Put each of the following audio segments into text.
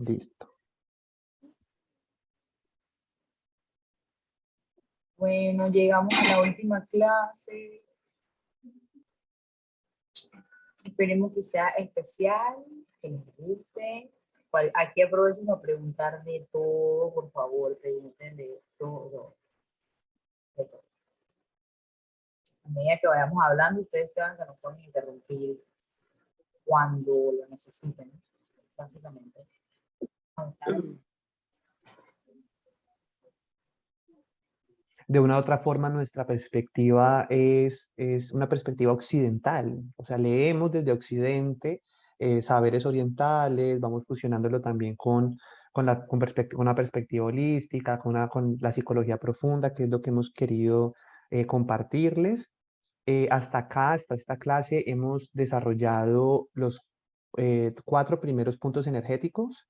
Listo. Bueno, llegamos a la última clase. Esperemos que sea especial, que les guste. Aquí aprovechen para preguntar de todo, por favor, pregunten de todo. De todo. A medida que vayamos hablando, ustedes saben que nos pueden interrumpir cuando lo necesiten, básicamente. De una u otra forma, nuestra perspectiva es una perspectiva occidental. O sea, leemos desde Occidente saberes orientales, vamos fusionándolo también con una perspectiva holística, con la psicología profunda, que es lo que hemos querido compartirles. Hasta acá, hasta esta clase, hemos desarrollado los 4 primeros puntos energéticos,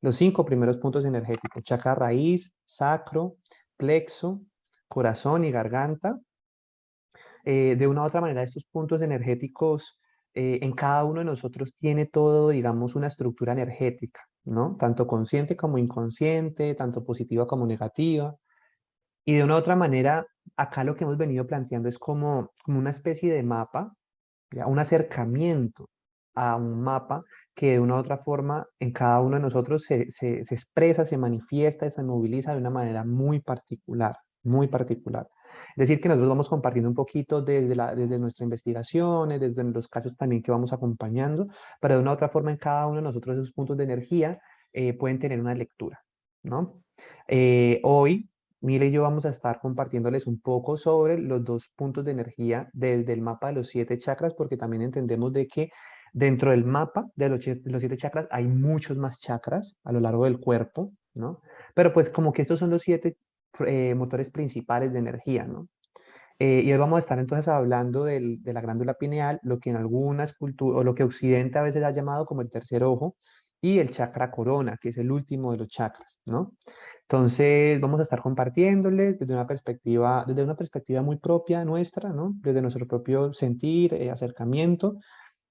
los 5 primeros puntos energéticos: chakra raíz, sacro, plexo, corazón y garganta. De una u otra manera, estos puntos energéticos, en cada uno de nosotros tiene todo, digamos, una estructura energética, ¿no? Tanto consciente como inconsciente, tanto positiva como negativa. Y de una u otra manera, acá lo que hemos venido planteando es como una especie de mapa, ¿ya? Un acercamiento a un mapa que de una u otra forma en cada uno de nosotros se expresa, se manifiesta, se moviliza de una manera muy particular, muy particular. Es decir, que nosotros vamos compartiendo un poquito desde nuestras investigaciones, desde los casos también que vamos acompañando, pero de una u otra forma en cada uno de nosotros esos puntos de energía pueden tener una lectura, ¿no? Hoy Mila y yo vamos a estar compartiéndoles un poco sobre los 2 puntos de energía desde el mapa de los 7 chakras, porque también entendemos de que dentro del mapa de los 7 chakras hay muchos más chakras a lo largo del cuerpo, ¿no? Pero pues como que estos son los 7 motores principales de energía, ¿no? Y hoy vamos a estar entonces hablando de la glándula pineal, lo que en algunas culturas, o lo que Occidente a veces ha llamado como el tercer ojo, y el chakra corona, que es el último de los chakras, ¿no? Entonces vamos a estar compartiéndoles desde una perspectiva muy propia nuestra, ¿no? Desde nuestro propio sentir, acercamiento.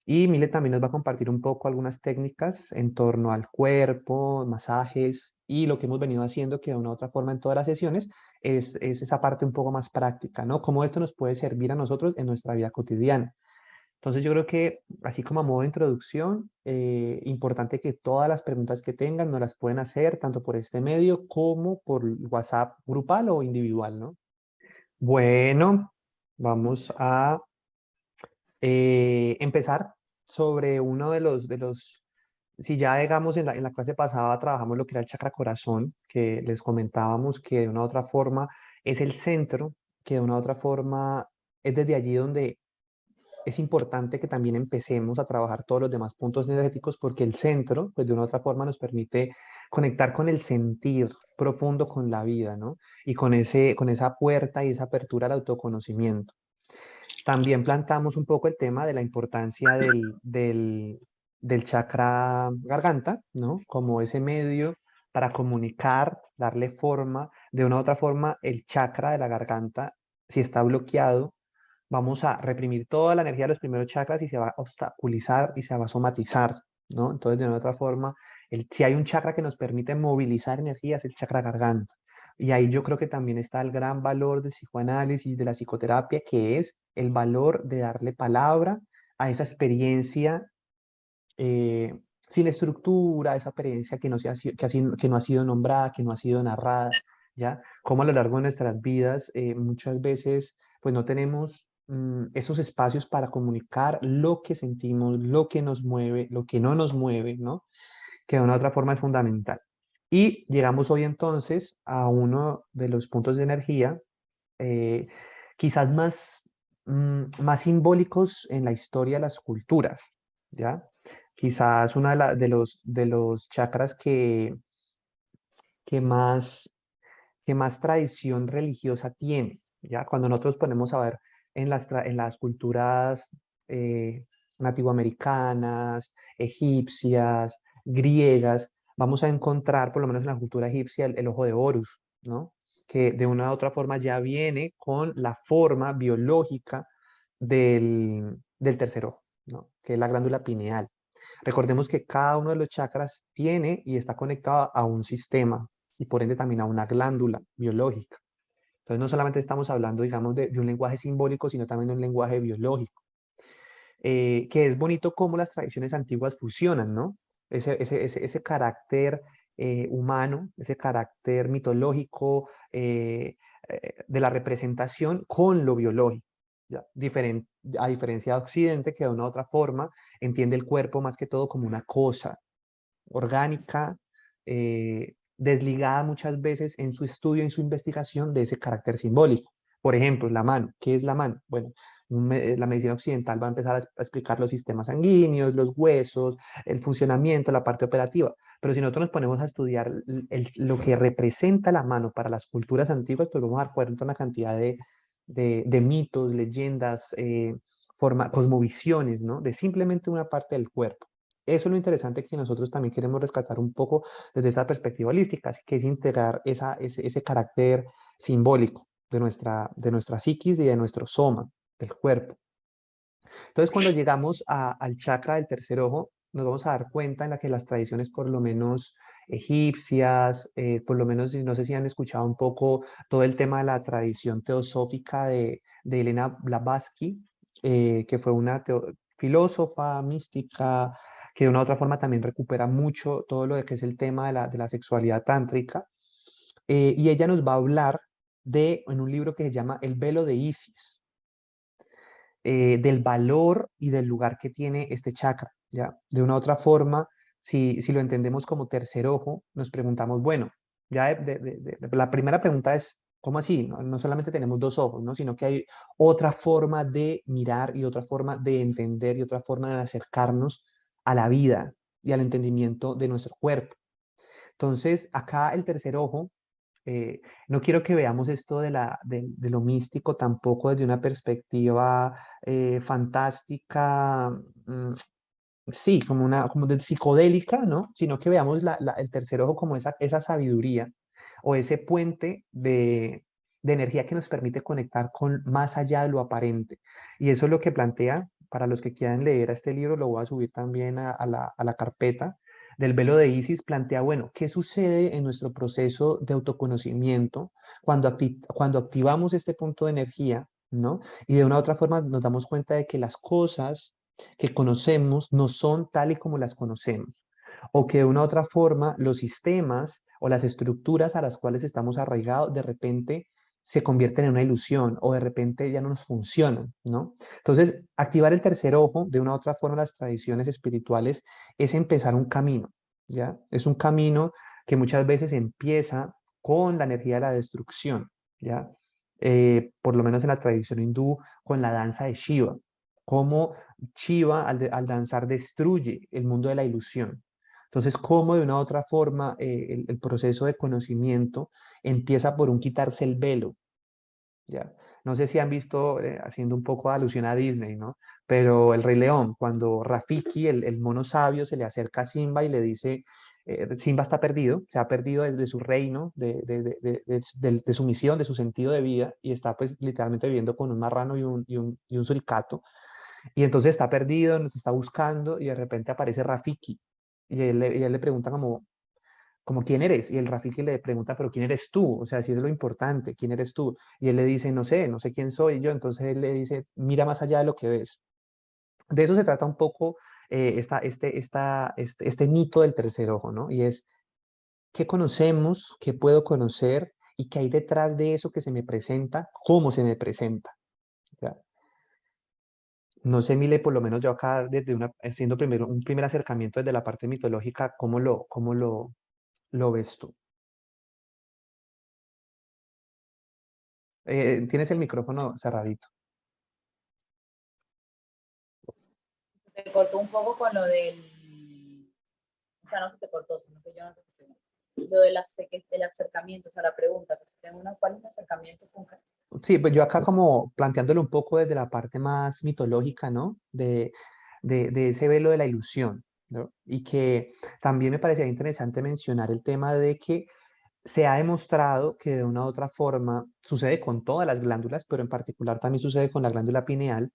Y Mile también nos va a compartir un poco algunas técnicas en torno al cuerpo, masajes y lo que hemos venido haciendo, que de una u otra forma en todas las sesiones es esa parte un poco más práctica, ¿no? Cómo esto nos puede servir a nosotros en nuestra vida cotidiana. Entonces yo creo que así como a modo de introducción, importante que todas las preguntas que tengan nos las pueden hacer tanto por este medio como por WhatsApp grupal o individual, ¿no? Bueno, vamos a empezar sobre uno si ya digamos en la clase pasada trabajamos lo que era el chakra corazón, que les comentábamos que de una u otra forma es el centro, que de una u otra forma es desde allí donde es importante que también empecemos a trabajar todos los demás puntos energéticos, porque el centro, pues de una u otra forma nos permite conectar con el sentir profundo con la vida, ¿no? Y con esa puerta y esa apertura al autoconocimiento. También plantamos un poco el tema de la importancia del chakra garganta, ¿no? Como ese medio para comunicar, darle forma. De una u otra forma, el chakra de la garganta, si está bloqueado, vamos a reprimir toda la energía de los primeros chakras y se va a obstaculizar y se va a somatizar, ¿no? Entonces, de una u otra forma, si hay un chakra que nos permite movilizar energía, es el chakra garganta. Y ahí yo creo que también está el gran valor del psicoanálisis, de la psicoterapia, que es el valor de darle palabra a esa experiencia eh, sin estructura, esa experiencia que que no ha sido nombrada, que no ha sido narrada, ¿ya? Como a lo largo de nuestras vidas muchas veces pues no tenemos esos espacios para comunicar lo que sentimos, lo que nos mueve, lo que no nos mueve, ¿no? Que de una u otra forma es fundamental. Y llegamos hoy entonces a uno de los puntos de energía, eh, quizás más simbólicos en la historia de las culturas, ¿ya? Quizás uno de los chakras que más, que más tradición religiosa tiene, ¿ya? Cuando nosotros ponemos a ver en las culturas eh, nativoamericanas, egipcias, griegas, vamos a encontrar, por lo menos en la cultura egipcia, el ojo de Horus, ¿no? Que de una u otra forma ya viene con la forma biológica del tercer ojo, ¿no? Que es la glándula pineal. Recordemos que cada uno de los chakras tiene y está conectado a un sistema y por ende también a una glándula biológica. Entonces no solamente estamos hablando, digamos, de un lenguaje simbólico, sino también de un lenguaje biológico, que es bonito cómo las tradiciones antiguas fusionan, ¿no? Ese carácter humano, ese carácter mitológico de la representación con lo biológico. ¿Ya? A diferencia de Occidente, que de una u otra forma entiende el cuerpo más que todo como una cosa orgánica, desligada muchas veces en su estudio, en su investigación de ese carácter simbólico. Por ejemplo, la mano. ¿Qué es la mano? Bueno, la medicina occidental va a empezar a explicar los sistemas sanguíneos, los huesos, el funcionamiento, la parte operativa. Pero si nosotros nos ponemos a estudiar lo que representa la mano para las culturas antiguas, pues vamos a dar cuenta de una cantidad de mitos, leyendas, cosmovisiones, ¿no? De simplemente una parte del cuerpo. Eso es lo interesante que nosotros también queremos rescatar un poco desde esta perspectiva holística, así que es integrar ese carácter simbólico de nuestra psiquis y de nuestro soma, del cuerpo. Entonces, cuando llegamos al chakra del tercer ojo, nos vamos a dar cuenta en la que las tradiciones, por lo menos egipcias, por lo menos, no sé si han escuchado un poco todo el tema de la tradición teosófica de Elena Blavatsky, que fue una filósofa mística que de una u otra forma también recupera mucho todo lo de que es el tema de la sexualidad tántrica. Y ella nos va a hablar en un libro que se llama El velo de Isis, del valor y del lugar que tiene este chakra, ¿ya? De una u otra forma, si lo entendemos como tercer ojo, nos preguntamos, bueno, ya la primera pregunta es, ¿cómo así? No, no solamente tenemos dos ojos, ¿no? Sino que hay otra forma de mirar y otra forma de entender y otra forma de acercarnos a la vida y al entendimiento de nuestro cuerpo. Entonces, acá el tercer ojo, no quiero que veamos esto de lo místico tampoco desde una perspectiva fantástica, sí, como de psicodélica, ¿no? Sino que veamos el tercer ojo como esa sabiduría o ese puente de energía que nos permite conectar con más allá de lo aparente. Y eso es lo que plantea, para los que quieran leer este libro, lo voy a subir también a la carpeta del velo de Isis, plantea, bueno, ¿qué sucede en nuestro proceso de autoconocimiento cuando activamos este punto de energía, ¿no? Y de una u otra forma nos damos cuenta de que las cosas que conocemos no son tal y como las conocemos, o que de una u otra forma los sistemas o las estructuras a las cuales estamos arraigados de repente se convierten en una ilusión o de repente ya no nos funcionan, ¿no? Entonces, activar el tercer ojo, de una u otra forma, las tradiciones espirituales, es empezar un camino, ¿ya? Es un camino que muchas veces empieza con la energía de la destrucción, ¿ya? Por lo menos en la tradición hindú, con la danza de Shiva, cómo Shiva al danzar destruye el mundo de la ilusión. Entonces, cómo de una u otra forma el proceso de conocimiento empieza por un quitarse el velo, ¿ya? No sé si han visto, haciendo un poco de alusión a Disney, ¿no? Pero El Rey León, cuando Rafiki, el mono sabio, se le acerca a Simba y le dice, Simba está perdido, se ha perdido de su reino, de su misión, de su sentido de vida, y está pues literalmente viviendo con un marrano y un suricato. Y entonces está perdido, nos está buscando y de repente aparece Rafiki. Y él le pregunta como ¿quién eres? Y el Rafiki le pregunta, pero ¿quién eres tú? O sea, si es lo importante, ¿quién eres tú? Y él le dice, no sé quién soy yo. Entonces él le dice, mira más allá de lo que ves. De eso se trata un poco este mito del tercer ojo, ¿no? Y es, ¿qué conocemos? ¿Qué puedo conocer? ¿Y qué hay detrás de eso que se me presenta? ¿Cómo se me presenta? ¿Ya? No sé, Mile, por lo menos yo acá, haciendo primero un primer acercamiento desde la parte mitológica, ¿cómo lo ves tú? Tienes el micrófono cerradito. Te cortó un poco con lo del, o sea, no se te cortó, sino que yo no te escuché. Lo del acercamiento, o sea, la pregunta, que tengo una, ¿cuál es el acercamiento concreto? Sí, pues yo acá como planteándolo un poco desde la parte más mitológica, ¿no? De ese velo de la ilusión, ¿no? Y que también me parecía interesante mencionar el tema de que se ha demostrado que de una u otra forma sucede con todas las glándulas, pero en particular también sucede con la glándula pineal,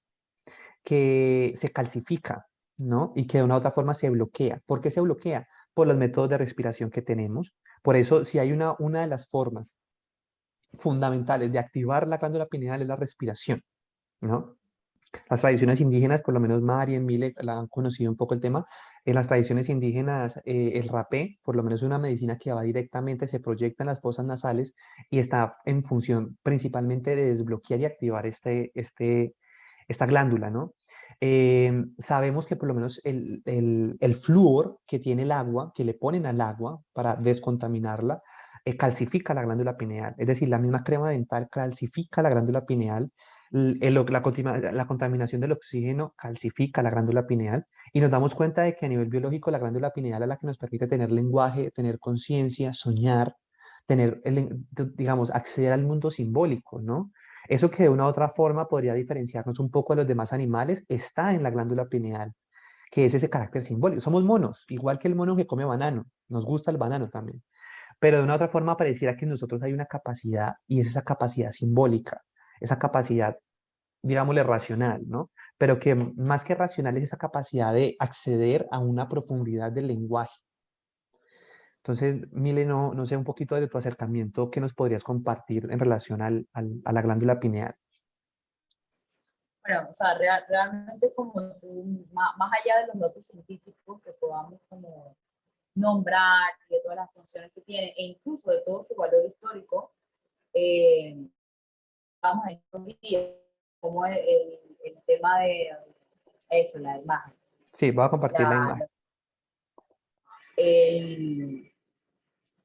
que se calcifica. ¿no? Y que de una u otra forma se bloquea. ¿Por qué se bloquea? Por los métodos de respiración que tenemos. Por eso, si hay una de las formas fundamentales de activar la glándula pineal es la respiración, ¿no? Las tradiciones indígenas, por lo menos Mari y Mile la han conocido un poco el tema. En las tradiciones indígenas, el rapé, por lo menos es una medicina que va directamente, se proyecta en las fosas nasales y está en función principalmente de desbloquear y activar esta glándula, ¿no? Sabemos que por lo menos el flúor que tiene el agua, que le ponen al agua para descontaminarla, calcifica la glándula pineal. Es decir, la misma crema dental calcifica la glándula pineal. La contaminación del oxígeno calcifica la glándula pineal y nos damos cuenta de que a nivel biológico la glándula pineal es la que nos permite tener lenguaje, tener conciencia, soñar, tener, digamos, acceder al mundo simbólico, ¿no? Eso que de una u otra forma podría diferenciarnos un poco de los demás animales está en la glándula pineal, que es ese carácter simbólico. Somos monos, igual que el mono que come banano, nos gusta el banano también, pero de una u otra forma pareciera que en nosotros hay una capacidad y es esa capacidad simbólica, esa capacidad, digámosle, racional, ¿no? Pero que más que racional es esa capacidad de acceder a una profundidad del lenguaje. Entonces, Mile, no sé un poquito de tu acercamiento que nos podrías compartir en relación a la glándula pineal. Bueno, o sea, realmente como tú, más allá de los datos científicos que podamos como nombrar y de todas las funciones que tiene, e incluso de todo su valor histórico, vamos a estos días, como el tema de eso, la imagen. Sí, voy a compartir la La, imagen.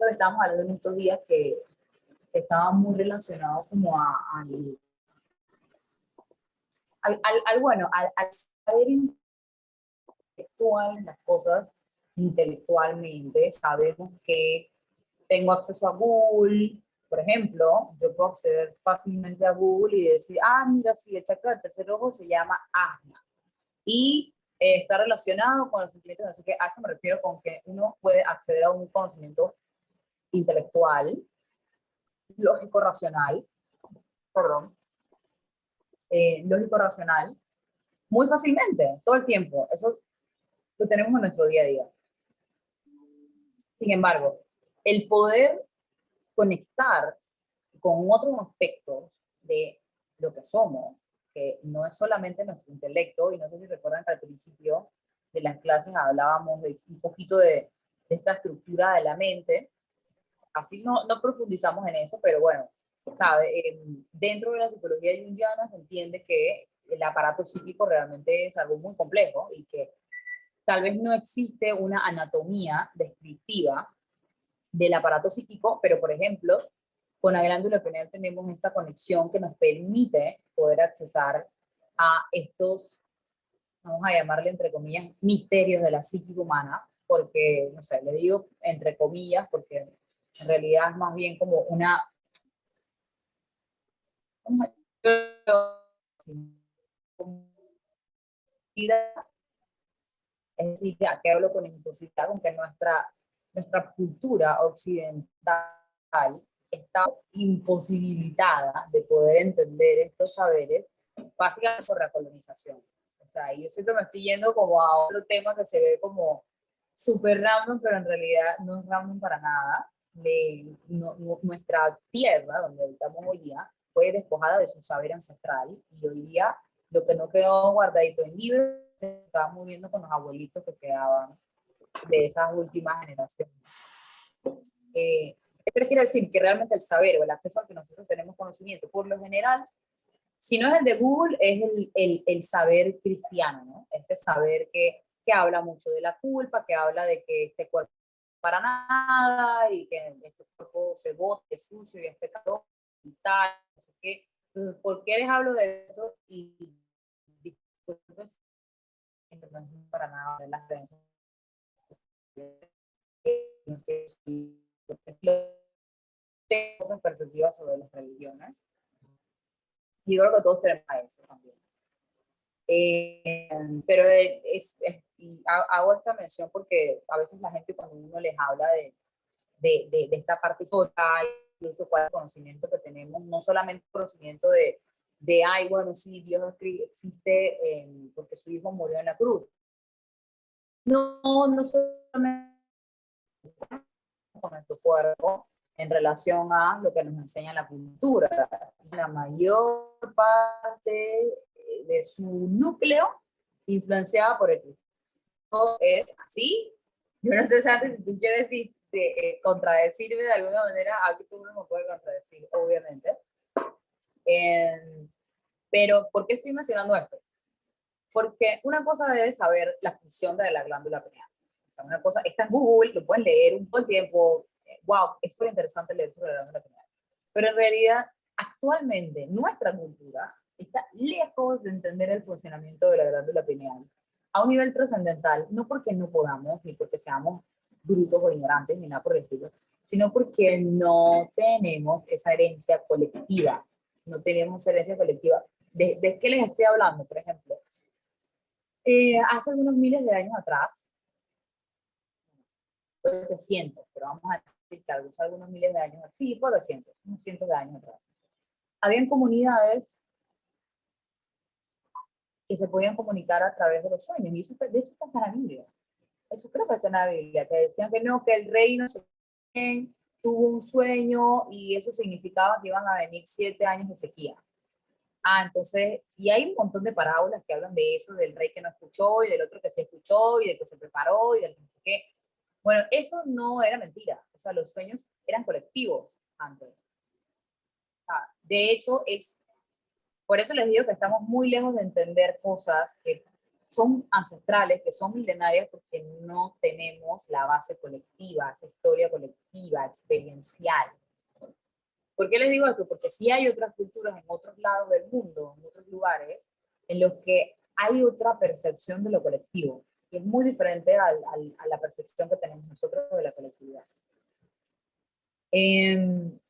lo que estábamos hablando en estos días que estaba muy relacionado como bueno, al saber intelectual las cosas intelectualmente, sabemos que tengo acceso a Google, por ejemplo, yo puedo acceder fácilmente a Google y decir, ah, mira, sí, el chakra del tercer ojo se llama asma y está relacionado con los sentimientos, así que a eso me refiero con que uno puede acceder a un conocimiento intelectual, lógico racional, perdón, lógico racional, muy fácilmente, todo el tiempo. Eso lo tenemos en nuestro día a día. Sin embargo, el poder conectar con otros aspectos de lo que somos, que no es solamente nuestro intelecto, y no sé si recuerdan que al principio de las clases hablábamos de un poquito de esta estructura de la mente, así no profundizamos en eso, pero bueno, sabe, dentro de la psicología junguiana se entiende que el aparato psíquico realmente es algo muy complejo y que tal vez no existe una anatomía descriptiva del aparato psíquico, pero por ejemplo, con la glándula pineal tenemos esta conexión que nos permite poder accesar a estos, vamos a llamarle entre comillas, misterios de la psíquica humana, porque, no sé, le digo entre comillas, porque en realidad es más bien como una, es decir, ¿a qué hablo con imposibilidad? Con que nuestra cultura occidental está imposibilitada de poder entender estos saberes, básicamente por la colonización. O sea, yo siento que me estoy yendo como a otro tema que se ve como súper random, pero en realidad no es random para nada. Nuestra tierra, donde habitamos hoy día, fue despojada de su saber ancestral y hoy día lo que no quedó guardadito en libros se estaba muriendo con los abuelitos que quedaban de esas últimas generaciones. Esto quiere decir que realmente el saber o el acceso al que nosotros tenemos conocimiento, por lo general, si no es el de Google, es el saber cristiano, ¿no? Este saber que habla mucho de la culpa, que habla de que este cuerpo no para nada y que este cuerpo se bota, es sucio y es pecador y tal, no sé qué. Entonces, ¿por qué les hablo de esto? Y disculpen, no es para nada de las creencias perspectivas sobre las religiones. Y yo creo que todos tenemos a eso también. Pero hago esta mención porque a veces la gente cuando uno les habla de esta parte total, incluso cuál es el conocimiento que tenemos, no solamente conocimiento ay, bueno, sí, Dios existe porque su hijo murió en la cruz, No, no solamente con nuestro cuerpo en relación a lo que nos enseña la cultura. La mayor parte de su núcleo influenciada por el cristianismo es así. Yo no sé, Santi, si tú quieres contradecirme de alguna manera, aquí tú no me puedes contradecir, obviamente. Pero, ¿por qué estoy mencionando esto? Porque una cosa es saber la función de la glándula pineal. O sea, una cosa, está en Google, lo pueden leer un buen tiempo. Wow, es súper interesante leer sobre la glándula pineal. Pero en realidad, actualmente, nuestra cultura está lejos de entender el funcionamiento de la glándula pineal a un nivel trascendental, no porque no podamos, ni porque seamos brutos o ignorantes, ni nada por el estilo, sino porque no tenemos esa herencia colectiva. No tenemos esa herencia colectiva. ¿De qué les estoy hablando? Por ejemplo, hace unos miles de años atrás, puede que cientos, pero vamos a decir que algunos miles de años, sí, puede que cientos, unos cientos de años atrás, habían comunidades que se podían comunicar a través de los sueños, y eso de hecho está en la Biblia. Eso creo que está en la Biblia, que decían que no, que el rey no sé quién tuvo un sueño y eso significaba que iban a venir 7 años de sequía. Entonces, y hay un montón de parábolas que hablan de eso, del rey que no escuchó y del otro que se escuchó y del que se preparó y del que no sé qué. Bueno, eso no era mentira. O sea, los sueños eran colectivos antes. De hecho, por eso les digo que estamos muy lejos de entender cosas que son ancestrales, que son milenarias, porque no tenemos la base colectiva, esa historia colectiva, experiencial. ¿Por qué les digo esto? Porque sí hay otras culturas en otros lados del mundo, en otros lugares, en los que hay otra percepción de lo colectivo, que es muy diferente a la percepción que tenemos nosotros de la colectividad.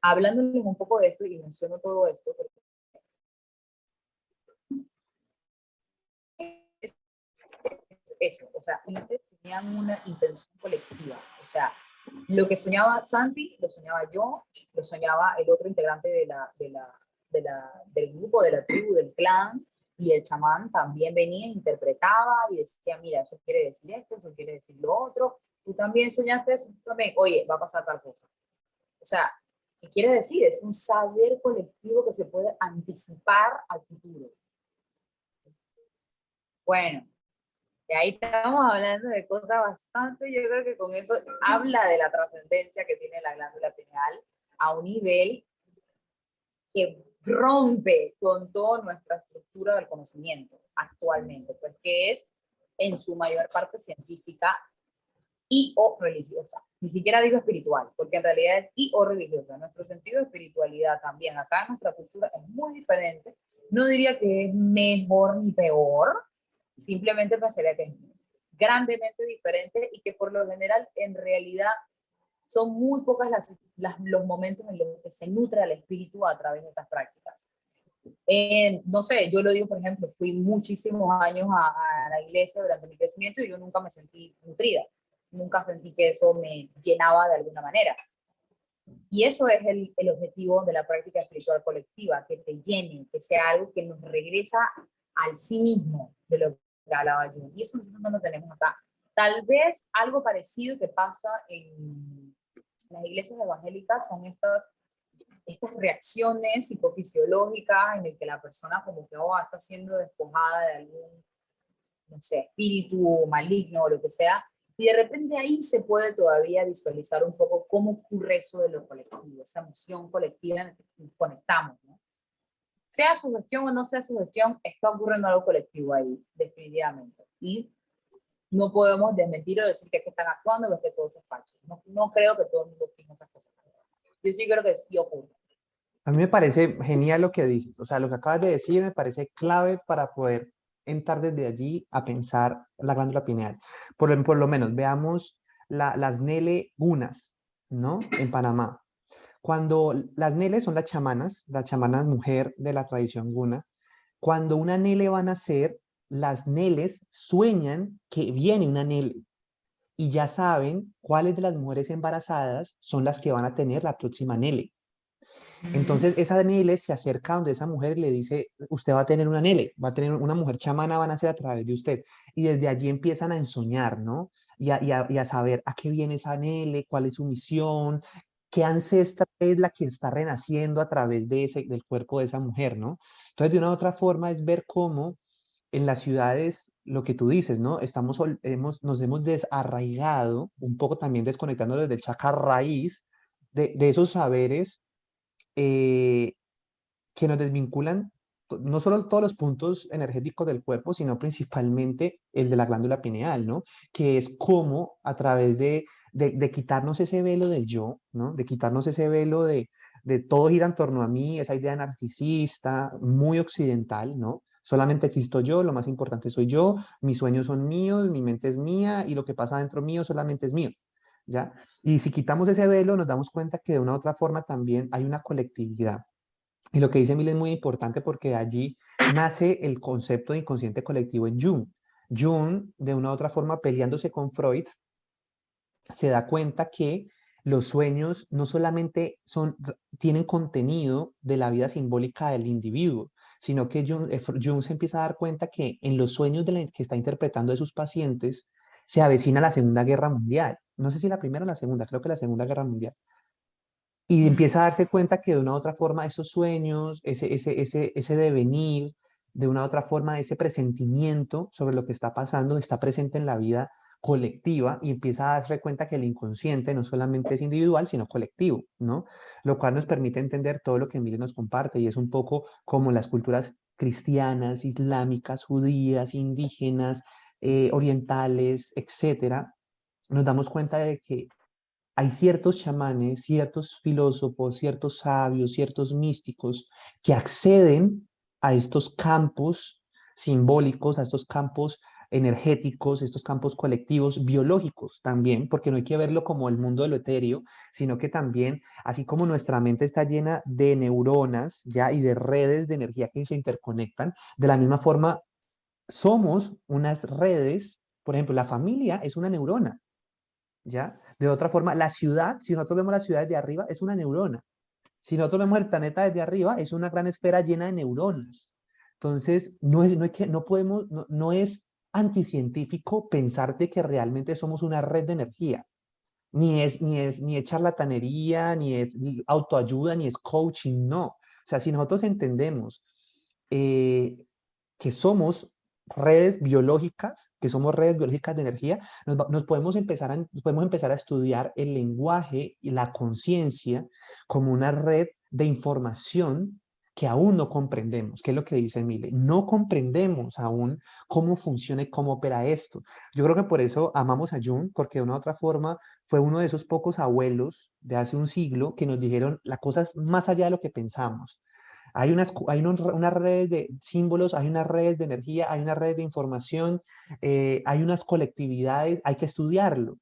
Hablándoles un poco de esto, y menciono todo esto, porque es eso, o sea, ustedes tenían una intención colectiva, o sea, lo que soñaba Santi, lo soñaba yo, lo soñaba el otro integrante del grupo, de la tribu, del clan, y el chamán también venía, interpretaba y decía, mira, eso quiere decir esto, eso quiere decir lo otro, tú también soñaste eso, tú también, oye, va a pasar tal cosa. O sea, ¿qué quiere decir? Es un saber colectivo que se puede anticipar al futuro. Bueno, y ahí estamos hablando de cosas bastante, yo creo que con eso habla de la trascendencia que tiene la glándula pineal a un nivel que rompe con toda nuestra estructura del conocimiento actualmente, pues que es en su mayor parte científica y o religiosa. Ni siquiera digo espiritual, porque en realidad es y o religiosa. Nuestro sentido de espiritualidad también acá en nuestra cultura es muy diferente. No diría que es mejor ni peor, simplemente pensaría que es grandemente diferente y que por lo general en realidad son muy pocas los momentos en los que se nutre al espíritu a través de estas prácticas. No sé, yo lo digo, por ejemplo, fui muchísimos años a la iglesia durante mi crecimiento y yo nunca me sentí nutrida, nunca sentí que eso me llenaba de alguna manera. Y eso es el objetivo de la práctica espiritual colectiva, que te llene, que sea algo que nos regresa al sí mismo, de lo que hablaba yo. Y eso nosotros no lo tenemos acá. Tal vez algo parecido que pasa en las iglesias evangélicas son estas reacciones psicofisiológicas en el que la persona como que está siendo despojada de algún, no sé, espíritu maligno o lo que sea, y de repente ahí se puede todavía visualizar un poco cómo ocurre eso de lo colectivo, esa emoción colectiva en la que nos conectamos, ¿no? Sea sugestión o no sea sugestión, está ocurriendo algo colectivo ahí, definitivamente. Y no podemos desmentir o decir que están actuando o que todo es falso. No creo que todo el mundo opine esas cosas. Yo sí creo que sí ocurre. A mí me parece genial lo que dices, o sea, lo que acabas de decir me parece clave para poder entrar desde allí a pensar la glándula pineal. Por lo menos, veamos las Nele Gunas, ¿no? En Panamá. Cuando las Nele son las chamanas mujer de la tradición guna, cuando una Nele va a nacer, las Neles sueñan que viene una Nele y ya saben cuáles de las mujeres embarazadas son las que van a tener la próxima Nele. Entonces esa Nele se acerca donde esa mujer y le dice, usted va a tener una Nele, va a tener una mujer chamana, van a ser a través de usted. Y desde allí empiezan a ensoñar, ¿no? Y a saber a qué viene esa Nele, cuál es su misión, qué ancestra es la que está renaciendo a través del cuerpo de esa mujer, ¿no? Entonces de una u otra forma es ver cómo en las ciudades, lo que tú dices, ¿no? Nos hemos desarraigado, un poco también desconectándonos del chakra raíz, de esos saberes eh, que nos desvinculan no solo todos los puntos energéticos del cuerpo, sino principalmente el de la glándula pineal, ¿no? Que es como a través de quitarnos ese velo del yo, ¿no? De quitarnos ese velo de todo gira en torno a mí, esa idea narcisista, muy occidental, ¿no? Solamente existo yo, lo más importante soy yo, mis sueños son míos, mi mente es mía y lo que pasa dentro mío solamente es mío, ¿ya? Y si quitamos ese velo, nos damos cuenta que de una u otra forma también hay una colectividad. Y lo que dice Mill es muy importante porque de allí nace el concepto de inconsciente colectivo en Jung. Jung, de una u otra forma, peleándose con Freud, se da cuenta que los sueños no solamente tienen contenido de la vida simbólica del individuo, sino que Jung se empieza a dar cuenta que en los sueños que está interpretando de sus pacientes se avecina la Segunda Guerra Mundial. No sé si la primera o la segunda, creo que la Segunda Guerra Mundial. Y empieza a darse cuenta que de una u otra forma esos sueños, ese devenir, de una u otra forma ese presentimiento sobre lo que está pasando está presente en la vida colectiva y empieza a darse cuenta que el inconsciente no solamente es individual, sino colectivo, ¿no? Lo cual nos permite entender todo lo que Emile nos comparte y es un poco como las culturas cristianas, islámicas, judías, indígenas, orientales, etcétera, nos damos cuenta de que hay ciertos chamanes, ciertos filósofos, ciertos sabios, ciertos místicos que acceden a estos campos simbólicos, a estos campos energéticos, estos campos colectivos, biológicos también, porque no hay que verlo como el mundo de lo etéreo, sino que también, así como nuestra mente está llena de neuronas ya y de redes de energía que se interconectan, de la misma forma somos unas redes, por ejemplo, la familia es una neurona, ¿ya? De otra forma, la ciudad, si nosotros vemos la ciudad desde arriba, es una neurona. Si nosotros vemos el planeta desde arriba, es una gran esfera llena de neuronas. Entonces, no podemos, no es anticientífico pensar de que realmente somos una red de energía. Ni es charlatanería, ni autoayuda, ni es coaching, no. O sea, si nosotros entendemos eh, que somos redes biológicas de energía, nos podemos empezar a estudiar el lenguaje y la conciencia como una red de información que aún no comprendemos, que es lo que dice Mille. No comprendemos aún cómo funciona y cómo opera esto. Yo creo que por eso amamos a Jung, porque de una u otra forma fue uno de esos pocos abuelos de hace un siglo que nos dijeron las cosas más allá de lo que pensamos. Unas redes de símbolos, hay unas redes de energía, hay unas redes de información, hay unas colectividades, hay que estudiarlo.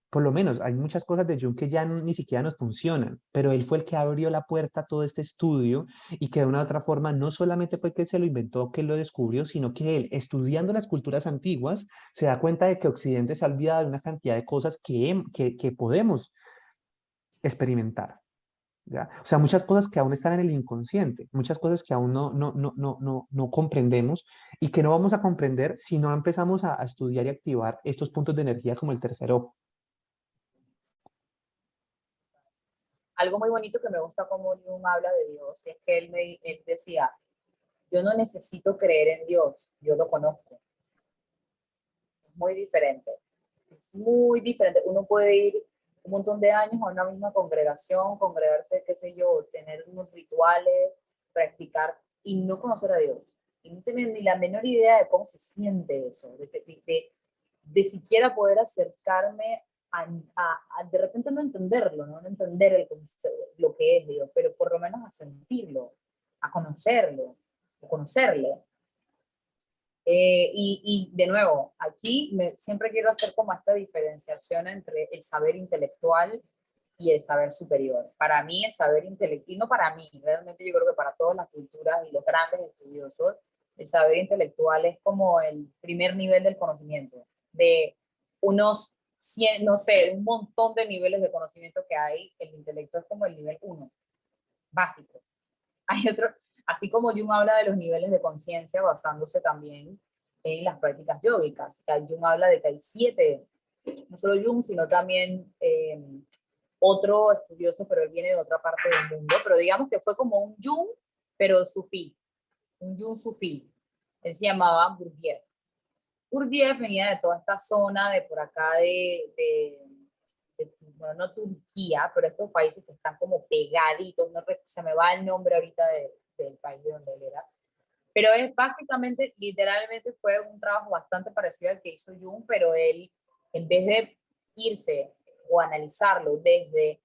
Por lo menos hay muchas cosas de Jung que ya ni siquiera nos funcionan, pero él fue el que abrió la puerta a todo este estudio y que de una u otra forma no solamente fue que se lo inventó, que lo descubrió, sino que él, estudiando las culturas antiguas, se da cuenta de que Occidente se ha olvidado de una cantidad de cosas que podemos experimentar. ¿Ya? O sea, muchas cosas que aún están en el inconsciente, muchas cosas que aún no comprendemos y que no vamos a comprender si no empezamos a estudiar y activar estos puntos de energía como el tercer ojo. Algo muy bonito que me gusta como Jung habla de Dios es que él decía, yo no necesito creer en Dios, yo lo conozco. Es muy diferente, muy diferente. Uno puede ir un montón de años a una misma congregación, congregarse, qué sé yo, tener unos rituales, practicar y no conocer a Dios. Y no tener ni la menor idea de cómo se siente eso, de siquiera poder acercarme de repente no entenderlo, no entender lo que es Dios, pero por lo menos a sentirlo, a conocerlo, a conocerle. Y de nuevo, aquí siempre quiero hacer como esta diferenciación entre el saber intelectual y el saber superior. Para mí el saber intelectual, y no para mí, realmente yo creo que para todas las culturas y los grandes estudiosos, el saber intelectual es como el primer nivel del conocimiento, de unos 100, no sé, un montón de niveles de conocimiento que hay, el intelecto es como el nivel 1. básico. Hay otro, así como Jung habla de los niveles de conciencia basándose también en las prácticas yógicas. Jung habla de que hay 7, no solo Jung, sino también otro estudioso, pero él viene de otra parte del mundo, pero digamos que fue como un Jung, pero sufí, un Jung sufí. Él se llamaba Gurdjieff. Gurdjieff venía de toda esta zona de por acá bueno, no Turquía, pero estos países que están como pegaditos, no se me va el nombre ahorita del país de donde él era, pero es básicamente, literalmente fue un trabajo bastante parecido al que hizo Jung, pero él, en vez de irse o analizarlo desde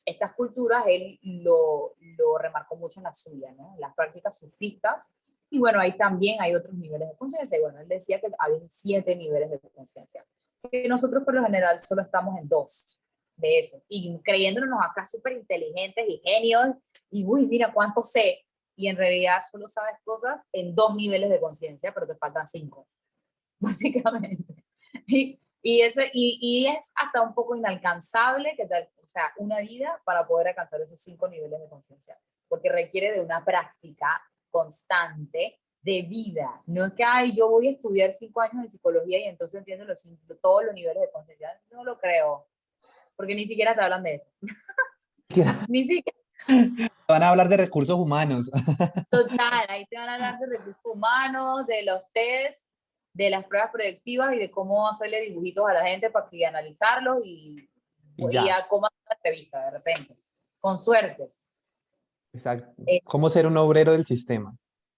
estas culturas, él lo remarcó mucho en la suya, ¿no? Las prácticas sufistas. Y bueno, ahí también hay otros niveles de conciencia. Y bueno, él decía que había 7 niveles de conciencia. Que nosotros por lo general solo estamos en 2 de eso. Y creyéndonos acá súper inteligentes y genios. Y uy, mira cuánto sé, y en realidad solo sabes cosas en 2 niveles de conciencia, pero te faltan 5, básicamente. Y es hasta un poco inalcanzable que o sea, una vida para poder alcanzar esos 5 niveles de conciencia, porque requiere de una práctica constante de vida. No es que, ay, yo voy a estudiar 5 años de psicología y entonces entiendo todos los niveles de conciencia. No lo creo, porque ni siquiera te hablan de eso. Ni siquiera. Van a hablar de recursos humanos. Total, ahí te van a hablar de recursos humanos, de los tests, de las pruebas proyectivas y de cómo hacerle dibujitos a la gente para que analizarlos Y y ya, a cómo hacer la entrevista de repente, con suerte. exacto. Eh, ¿Cómo ser un obrero del sistema?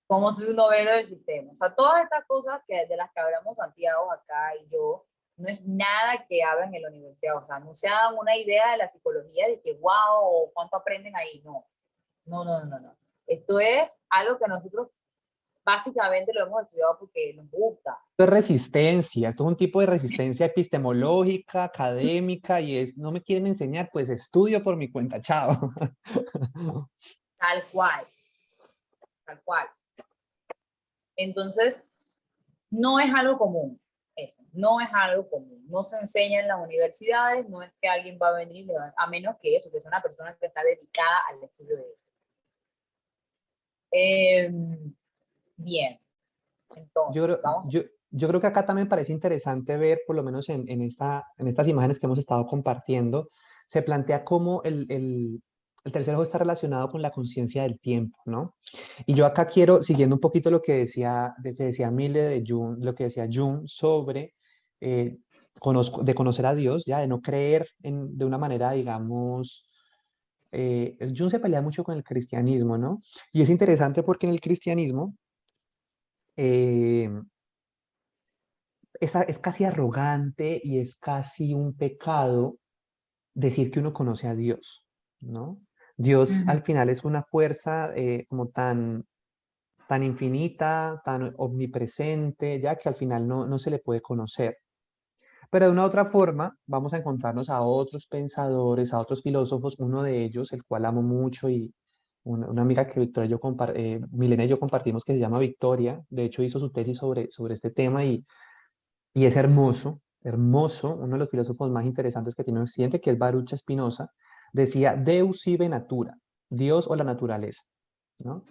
cómo soy un obrero del sistema. O sea, todas estas cosas de las que hablamos Santiago acá y yo, no es nada que hablan en la universidad. O sea, no se hagan una idea de la psicología de que, wow, cuánto aprenden ahí. No, no, no, no, no. Esto es algo que nosotros básicamente lo hemos estudiado porque nos gusta. Esto es resistencia, esto es un tipo de resistencia epistemológica, académica, y es, no me quieren enseñar, pues estudio por mi cuenta, chao. Tal cual, tal cual. Entonces, no es algo común, eso, no es algo común. No se enseña en las universidades, no es que alguien va a venir, a menos que eso, que sea una persona que está dedicada al estudio de eso. Eh, bien, Yo, entonces, creo- vamos. yo, yo creo que acá también parece interesante ver, por lo menos en estas imágenes que hemos estado compartiendo, se plantea cómo el tercer ojo está relacionado con la conciencia del tiempo, ¿no? Y yo acá quiero, siguiendo un poquito lo que decía Mille de Jung, lo que decía Jung sobre eh, de conocer a Dios, ya, de no creer de una manera, digamos, Jung se pelea mucho con el cristianismo, ¿no? Y es interesante porque en el cristianismo, eh, es casi arrogante y es casi un pecado decir que uno conoce a Dios, ¿no? Dios Ujú. al final es una fuerza como tan infinita, tan omnipresente, ya que al final no se le puede conocer. Pero de una u otra forma vamos a encontrarnos a otros pensadores, a otros filósofos, uno de ellos, el cual amo mucho y una amiga que Victoria y yo, Milena y yo compartimos, que se llama Victoria, de hecho hizo su tesis sobre este tema y es hermoso, hermoso, uno de los filósofos más interesantes que tiene Occidente, que es Baruch Spinoza, decía Deus ibe natura, Dios o la naturaleza, ¿no?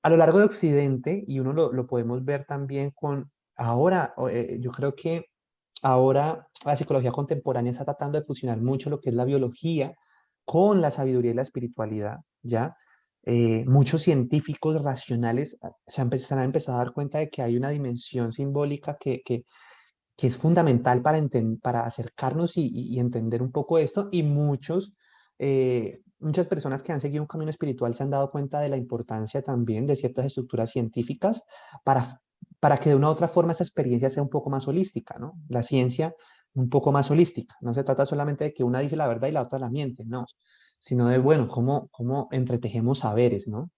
A lo largo de Occidente, y uno lo podemos ver también con, ahora, yo creo que ahora la psicología contemporánea está tratando de fusionar mucho lo que es la biología con la sabiduría y la espiritualidad, ¿ya? Muchos científicos racionales se han empezado a dar cuenta de que hay una dimensión simbólica que es fundamental para acercarnos y entender un poco esto, y muchas personas que han seguido un camino espiritual se han dado cuenta de la importancia también de ciertas estructuras científicas para, para que de una u otra forma esa experiencia sea un poco más holística, ¿no? La ciencia un poco más holística. No se trata solamente de que una dice la verdad y la otra la miente, no, sino de, bueno, cómo entretejemos saberes, ¿no?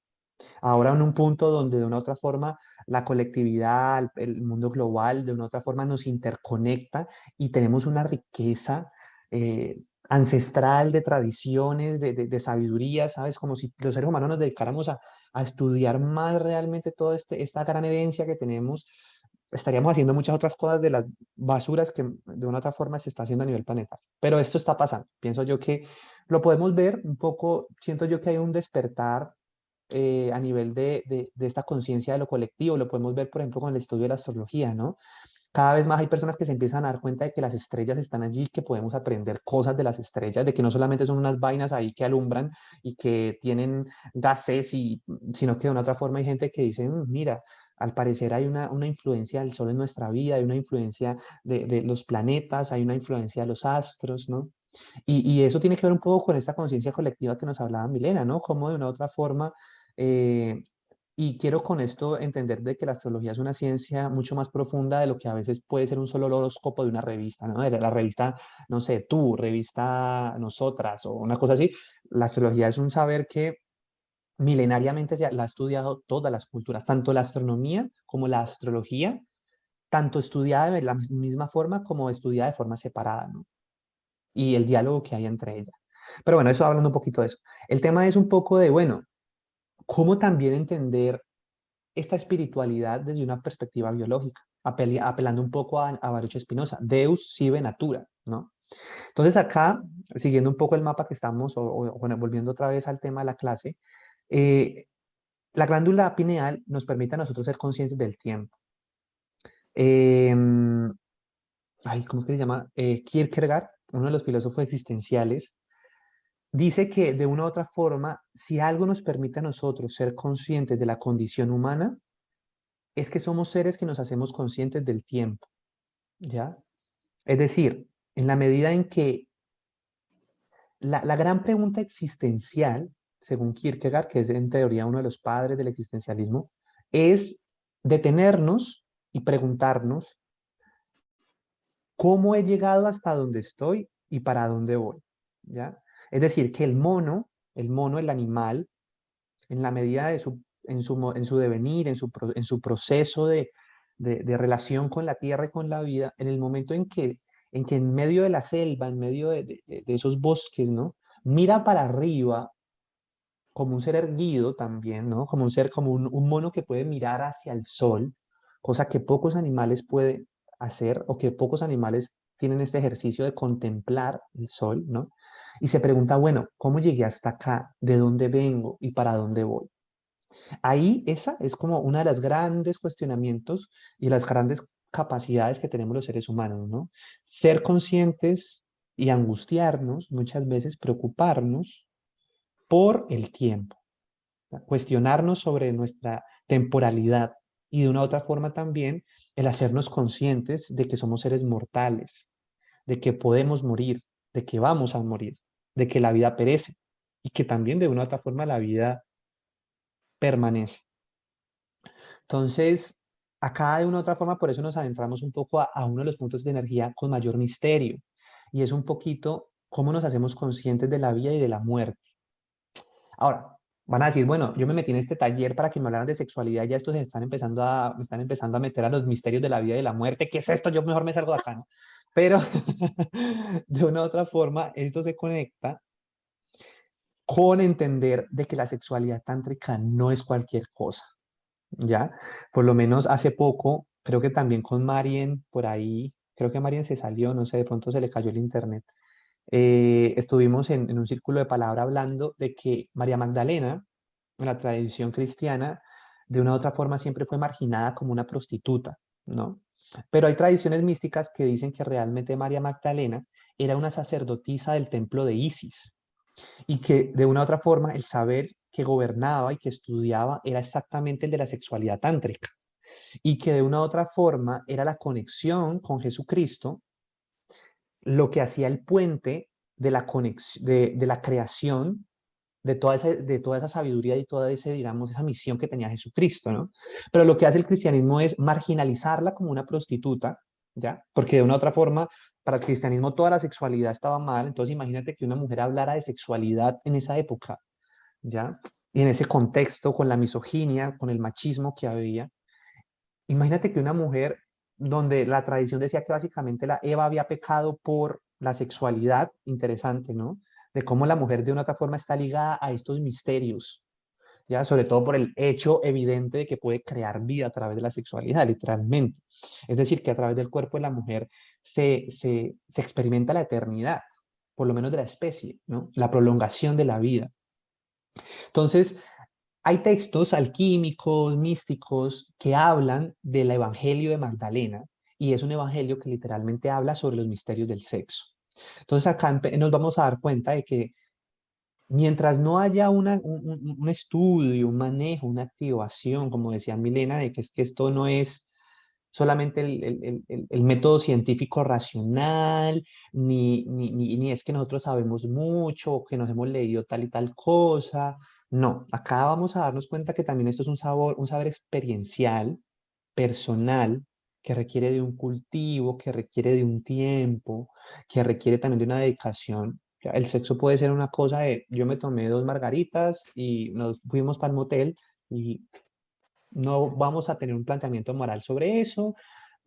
Ahora en un punto donde de una u otra forma la colectividad, el mundo global, de una u otra forma nos interconecta y tenemos una riqueza ancestral de tradiciones, de sabiduría, ¿sabes? Como si los seres humanos nos dedicáramos a estudiar más realmente toda esta gran herencia que tenemos, estaríamos haciendo muchas otras cosas de las basuras que de una u otra forma se está haciendo a nivel planetario. Pero esto está pasando. Pienso yo que lo podemos ver un poco, siento yo que hay un despertar a nivel de esta conciencia de lo colectivo, lo podemos ver, por ejemplo, con el estudio de la astrología, ¿no? Cada vez más hay personas que se empiezan a dar cuenta de que las estrellas están allí, que podemos aprender cosas de las estrellas, de que no solamente son unas vainas ahí que alumbran y que tienen gases, sino que de una otra forma hay gente que dice, Mira, al parecer hay una influencia del Sol en nuestra vida, hay una influencia de los planetas, hay una influencia de los astros, ¿no? Y eso tiene que ver un poco con esta conciencia colectiva que nos hablaba Milena, ¿no? Como de una otra forma, eh, y quiero con esto entender de que la astrología es una ciencia mucho más profunda de lo que a veces puede ser un solo horóscopo de una revista, ¿no? De la revista, no sé, tú, revista Nosotras o una cosa así. La astrología es un saber que milenariamente la ha estudiado todas las culturas, tanto la astronomía como la astrología, tanto estudiada de la misma forma como estudiada de forma separada, ¿no? Y el diálogo que hay entre ellas. Pero bueno, eso hablando un poquito de eso. El tema es un poco de, bueno, cómo también entender esta espiritualidad desde una perspectiva biológica, apelando un poco a Baruch Spinoza, Deus sive natura, ¿no? Entonces acá, siguiendo un poco el mapa que estamos, bueno, volviendo otra vez al tema de la clase, eh, la glándula pineal nos permite a nosotros ser conscientes del tiempo. ¿Cómo es que se llama? Kierkegaard, uno de los filósofos existenciales, dice que de una u otra forma, si algo nos permite a nosotros ser conscientes de la condición humana, es que somos seres que nos hacemos conscientes del tiempo, ¿ya? Es decir, en la medida en que la gran pregunta existencial, según Kierkegaard, que es en teoría uno de los padres del existencialismo, es detenernos y preguntarnos cómo he llegado hasta donde estoy y para dónde voy, ¿ya? Es decir, que el mono, el animal, en la medida de en su devenir, en su proceso de relación con la tierra y con la vida, en el momento en que en medio de la selva, en medio de esos bosques, ¿no? Mira para arriba como un ser erguido también, ¿no? Como un ser, como un mono que puede mirar hacia el sol, cosa que pocos animales pueden hacer o que pocos animales tienen este ejercicio de contemplar el sol, ¿no? Y se pregunta, bueno, ¿cómo llegué hasta acá? ¿De dónde vengo y para dónde voy? Ahí esa es como una de las grandes cuestionamientos y las grandes capacidades que tenemos los seres humanos, ¿no? Ser conscientes y angustiarnos, muchas veces preocuparnos por el tiempo, ¿no? Cuestionarnos sobre nuestra temporalidad y de una u otra forma también el hacernos conscientes de que somos seres mortales, de que podemos morir, de que vamos a morir, de que la vida perece y que también de una u otra forma la vida permanece. Entonces, acá de una u otra forma, por eso nos adentramos un poco a uno de los puntos de energía con mayor misterio, y es un poquito cómo nos hacemos conscientes de la vida y de la muerte. Ahora, van a decir, bueno, yo me metí en este taller para que me hablaran de sexualidad, ya estos me están empezando a meter a los misterios de la vida y de la muerte. ¿Qué es esto? Yo mejor me salgo de acá, ¿no? Pero de una u otra forma, esto se conecta con entender de que la sexualidad tántrica no es cualquier cosa. ¿Ya? Por lo menos hace poco, creo que también con Marien, por ahí, creo que Marien se salió, no sé, de pronto se le cayó el internet. Estuvimos en un círculo de palabra hablando de que María Magdalena, en la tradición cristiana, de una u otra forma siempre fue marginada como una prostituta, ¿no? Pero hay tradiciones místicas que dicen que realmente María Magdalena era una sacerdotisa del templo de Isis y que de una u otra forma el saber que gobernaba y que estudiaba era exactamente el de la sexualidad tántrica y que de una u otra forma era la conexión con Jesucristo lo que hacía el puente de la, de la creación de toda esa sabiduría y toda ese, digamos, esa misión que tenía Jesucristo, ¿no? Pero lo que hace el cristianismo es marginalizarla como una prostituta, ¿ya? Porque de una u otra forma, para el cristianismo toda la sexualidad estaba mal, entonces imagínate que una mujer hablara de sexualidad en esa época, ¿ya? Y en ese contexto, con la misoginia, con el machismo que había, imagínate que una mujer donde la tradición decía que básicamente la Eva había pecado por la sexualidad, interesante, ¿no? De cómo la mujer de una otra forma está ligada a estos misterios, ¿ya? Sobre todo por el hecho evidente de que puede crear vida a través de la sexualidad, literalmente. Es decir, que a través del cuerpo de la mujer se experimenta la eternidad. por lo menos de la especie, ¿no? La prolongación de la vida. Entonces, hay textos alquímicos, místicos, que hablan del Evangelio de Magdalena, y es un evangelio que literalmente habla sobre los misterios del sexo. Entonces, acá nos vamos a dar cuenta de que mientras no haya un estudio, un manejo, una activación, como decía Milena, de que, es que esto no es solamente el método científico racional, ni es que nosotros sabemos mucho o que nos hemos leído tal y tal cosa. No, acá vamos a darnos cuenta que también esto es un saber experiencial, personal, que requiere de un cultivo, que requiere de un tiempo, que requiere también de una dedicación. Ya, el sexo puede ser una cosa de, yo me tomé 2 margaritas y nos fuimos para el motel y no vamos a tener un planteamiento moral sobre eso.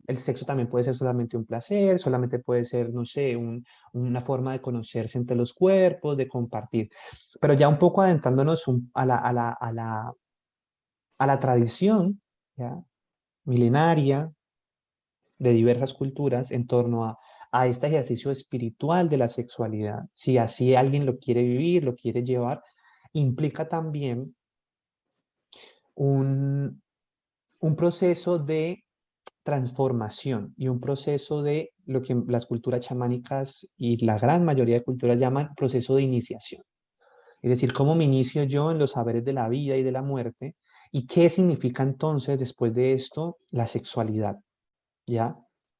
El sexo también puede ser solamente un placer, solamente puede ser, no sé, una forma de conocerse entre los cuerpos, de compartir. Pero ya un poco adentrándonos a la tradición, ¿ya? Milenaria, de diversas culturas en torno a este ejercicio espiritual de la sexualidad. Si así alguien lo quiere vivir, lo quiere llevar, implica también un, un proceso de transformación y un proceso de lo que las culturas chamánicas y la gran mayoría de culturas llaman proceso de iniciación. Es decir, cómo me inicio yo en los saberes de la vida y de la muerte y qué significa entonces después de esto la sexualidad, ¿ya?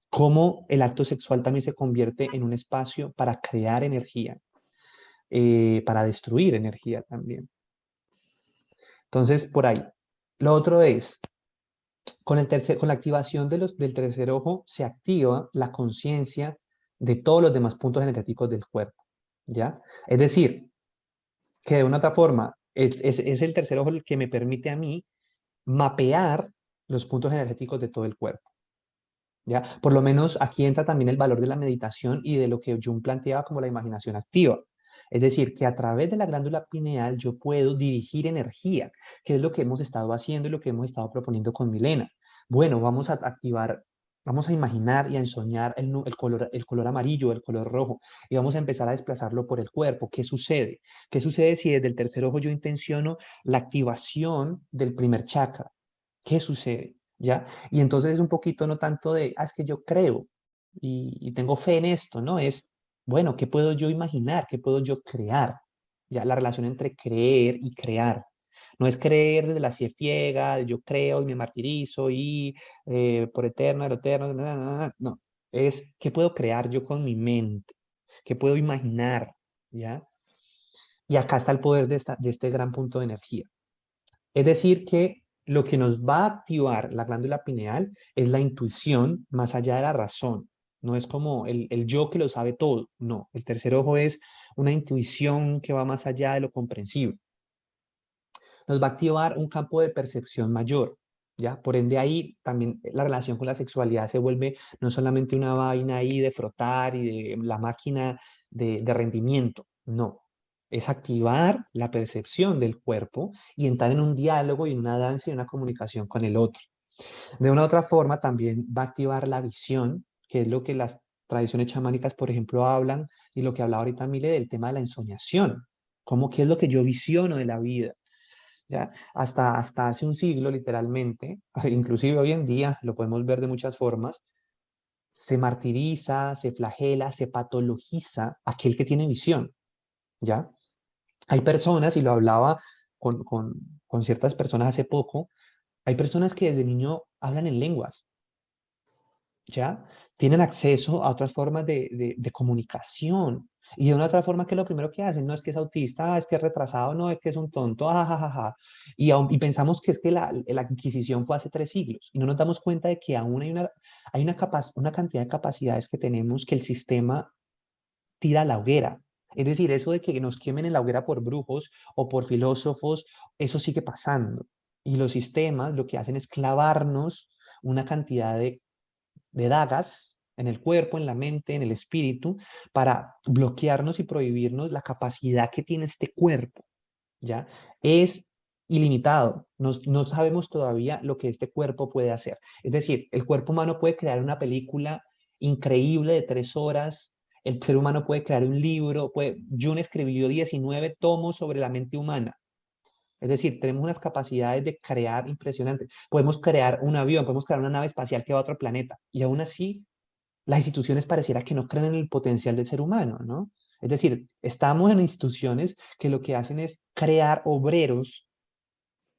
Cómo el acto sexual también se convierte en un espacio para crear energía, para destruir energía también. Entonces, por ahí. Lo otro es, con la activación del tercer ojo se activa la conciencia de todos los demás puntos energéticos del cuerpo, ¿ya? Es decir, que de una otra forma, es el tercer ojo el que me permite a mí mapear los puntos energéticos de todo el cuerpo, ¿ya? Por lo menos aquí entra también el valor de la meditación y de lo que Jung planteaba como la imaginación activa. Es decir, que a través de la glándula pineal yo puedo dirigir energía, que es lo que hemos estado haciendo y lo que hemos estado proponiendo con Milena. Bueno, vamos a activar, vamos a imaginar y a ensoñar el color amarillo, el color rojo, y vamos a empezar a desplazarlo por el cuerpo. ¿Qué sucede? ¿Qué sucede si desde el tercer ojo yo intenciono la activación del primer chakra? ¿Qué sucede? ¿Ya? Y entonces es un poquito no tanto de, es que yo creo y tengo fe en esto, ¿no? Es, bueno, ¿qué puedo yo imaginar? ¿Qué puedo yo crear? Ya, la relación entre creer y crear. No es creer desde la ciega, de yo creo y me martirizo y por eterno, lo eterno, no. Es, ¿qué puedo crear yo con mi mente? ¿Qué puedo imaginar? ¿Ya? Y acá está el poder de este gran punto de energía. Es decir, que lo que nos va a activar la glándula pineal es la intuición más allá de la razón. No es como el yo que lo sabe todo. No, el tercer ojo es una intuición que va más allá de lo comprensible. Nos va a activar un campo de percepción mayor, ¿ya? Por ende ahí también la relación con la sexualidad se vuelve no solamente una vaina ahí de frotar y de la máquina de rendimiento, no. Es activar la percepción del cuerpo y entrar en un diálogo y en una danza y una comunicación con el otro. De una u otra forma también va a activar la visión, que es lo que las tradiciones chamánicas, por ejemplo, hablan y lo que hablaba ahorita Mile del tema de la ensoñación. ¿Cómo qué es lo que yo visiono de la vida? ¿Ya? Hasta hace un siglo, literalmente, inclusive hoy en día lo podemos ver de muchas formas, se martiriza, se flagela, se patologiza aquel que tiene visión, ¿ya? Hay personas, y lo hablaba con ciertas personas hace poco, hay personas que desde niño hablan en lenguas, ¿ya? Tienen acceso a otras formas de comunicación. Y de una otra forma que lo primero que hacen no es que es autista, es que es retrasado, no es que es un tonto, ajajaja. Y pensamos que es que la Inquisición fue hace 3 siglos y no nos damos cuenta de que aún hay una cantidad de capacidades que tenemos que el sistema tira a la hoguera. Es decir, eso de que nos quemen en la hoguera por brujos o por filósofos, eso sigue pasando. Y los sistemas lo que hacen es clavarnos una cantidad de dagas en el cuerpo, en la mente, en el espíritu, para bloquearnos y prohibirnos la capacidad que tiene este cuerpo, ¿ya? Es ilimitado. No sabemos todavía lo que este cuerpo puede hacer. Es decir, el cuerpo humano puede crear una película increíble de 3 horas El ser humano puede crear un libro, Jung escribió 19 tomos sobre la mente humana. Es decir, tenemos unas capacidades de crear impresionantes. Podemos crear un avión, podemos crear una nave espacial que va a otro planeta. Y aún así, las instituciones pareciera que no creen en el potencial del ser humano, ¿no? Es decir, estamos en instituciones que lo que hacen es crear obreros,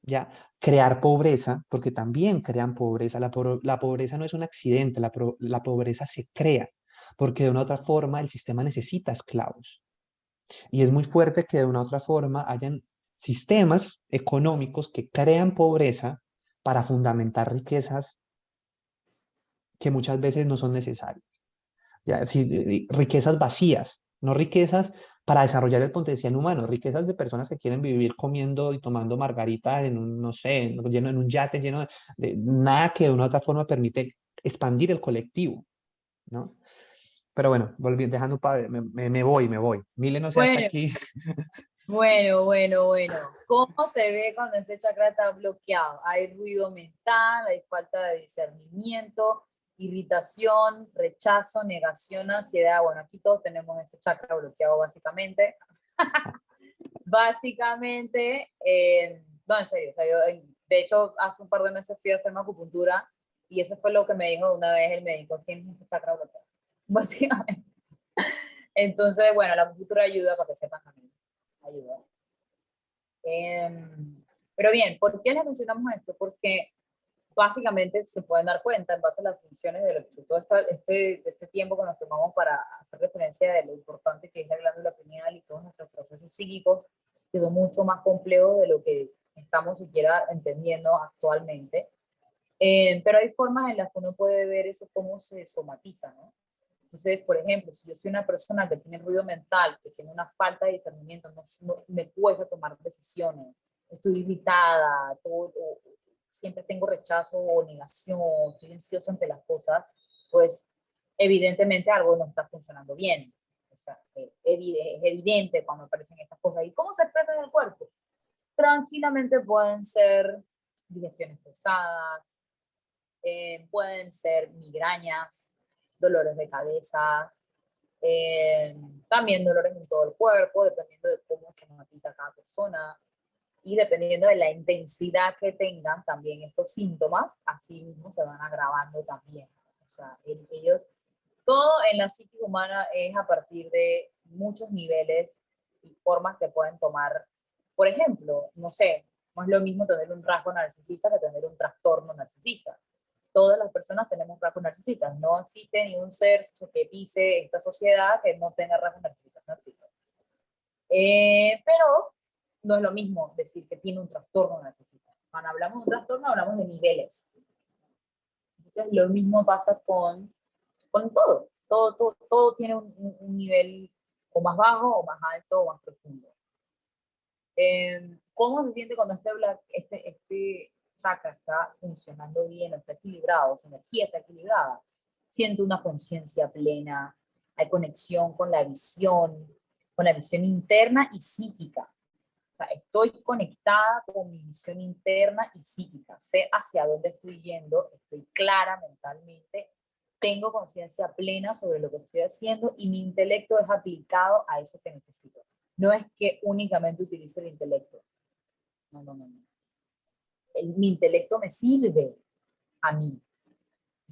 ya, crear pobreza, porque también crean pobreza. La pobreza no es un accidente, la pobreza se crea, porque de una u otra forma el sistema necesita esclavos. Y es muy fuerte que de una u otra forma hayan sistemas económicos que crean pobreza para fundamentar riquezas que muchas veces no son necesarias. Ya, sí, riquezas vacías, no riquezas para desarrollar el potencial humano, riquezas de personas que quieren vivir comiendo y tomando margaritas en un, no sé, lleno, en un yate lleno de nada que de una u otra forma permite expandir el colectivo, ¿no? Pero bueno, dejando me voy. Mile no sé hasta Bueno, aquí. bueno. ¿Cómo se ve cuando este chakra está bloqueado? Hay ruido mental, hay falta de discernimiento, irritación, rechazo, negación, ansiedad. Bueno, aquí todos tenemos ese chakra bloqueado básicamente. Básicamente, no, en serio, o sea, de hecho, hace un par de meses fui a hacerme acupuntura y eso fue lo que me dijo una vez el médico, tienes ese chakra bloqueado, básicamente. Entonces, bueno, la acupuntura ayuda para que sepan también, ayuda. Pero bien, ¿por qué les mencionamos esto? Porque básicamente se pueden dar cuenta en base a las funciones de todo este tiempo que nos tomamos para hacer referencia de lo importante que es la glándula pineal y todos nuestros procesos psíquicos, que son mucho más complejos de lo que estamos siquiera entendiendo actualmente. Pero hay formas en las que uno puede ver eso cómo se somatiza, ¿no? Entonces, por ejemplo, si yo soy una persona que tiene ruido mental, que tiene una falta de discernimiento, me cuesta tomar decisiones, estoy irritada, siempre tengo rechazo o negación, estoy ansioso ante las cosas, pues evidentemente algo no está funcionando bien. O sea, es evidente cuando aparecen estas cosas. ¿Y cómo se expresan en el cuerpo? Tranquilamente pueden ser digestiones pesadas, pueden ser migrañas, dolores de cabeza, eh, también dolores en todo el cuerpo, dependiendo de cómo se somatiza cada persona y dependiendo de la intensidad que tengan también estos síntomas, así mismo se van agravando también. O sea, ellos, todo en la psique humana es a partir de muchos niveles y formas que pueden tomar. Por ejemplo, no sé, no es lo mismo tener un rasgo narcisista que tener un trastorno narcisista. Todas las personas tenemos rasgos narcisistas. No existe ni un ser que pise esta sociedad que no tenga rasgos narcisistas. No existe. Pero no es lo mismo decir que tiene un trastorno narcisista. Cuando hablamos de un trastorno, hablamos de niveles. Entonces, lo mismo pasa con todo. Todo tiene un nivel o más bajo, o más alto, o más profundo. ¿Cómo se siente cuando este chakra está funcionando bien, está equilibrado, su energía está equilibrada? Siento una conciencia plena, hay conexión con la visión interna y psíquica. O sea, estoy conectada con mi visión interna y psíquica, sé hacia dónde estoy yendo, estoy clara mentalmente, tengo conciencia plena sobre lo que estoy haciendo y mi intelecto es aplicado a eso que necesito. No es que únicamente utilice el intelecto. No. Mi intelecto me sirve a mí.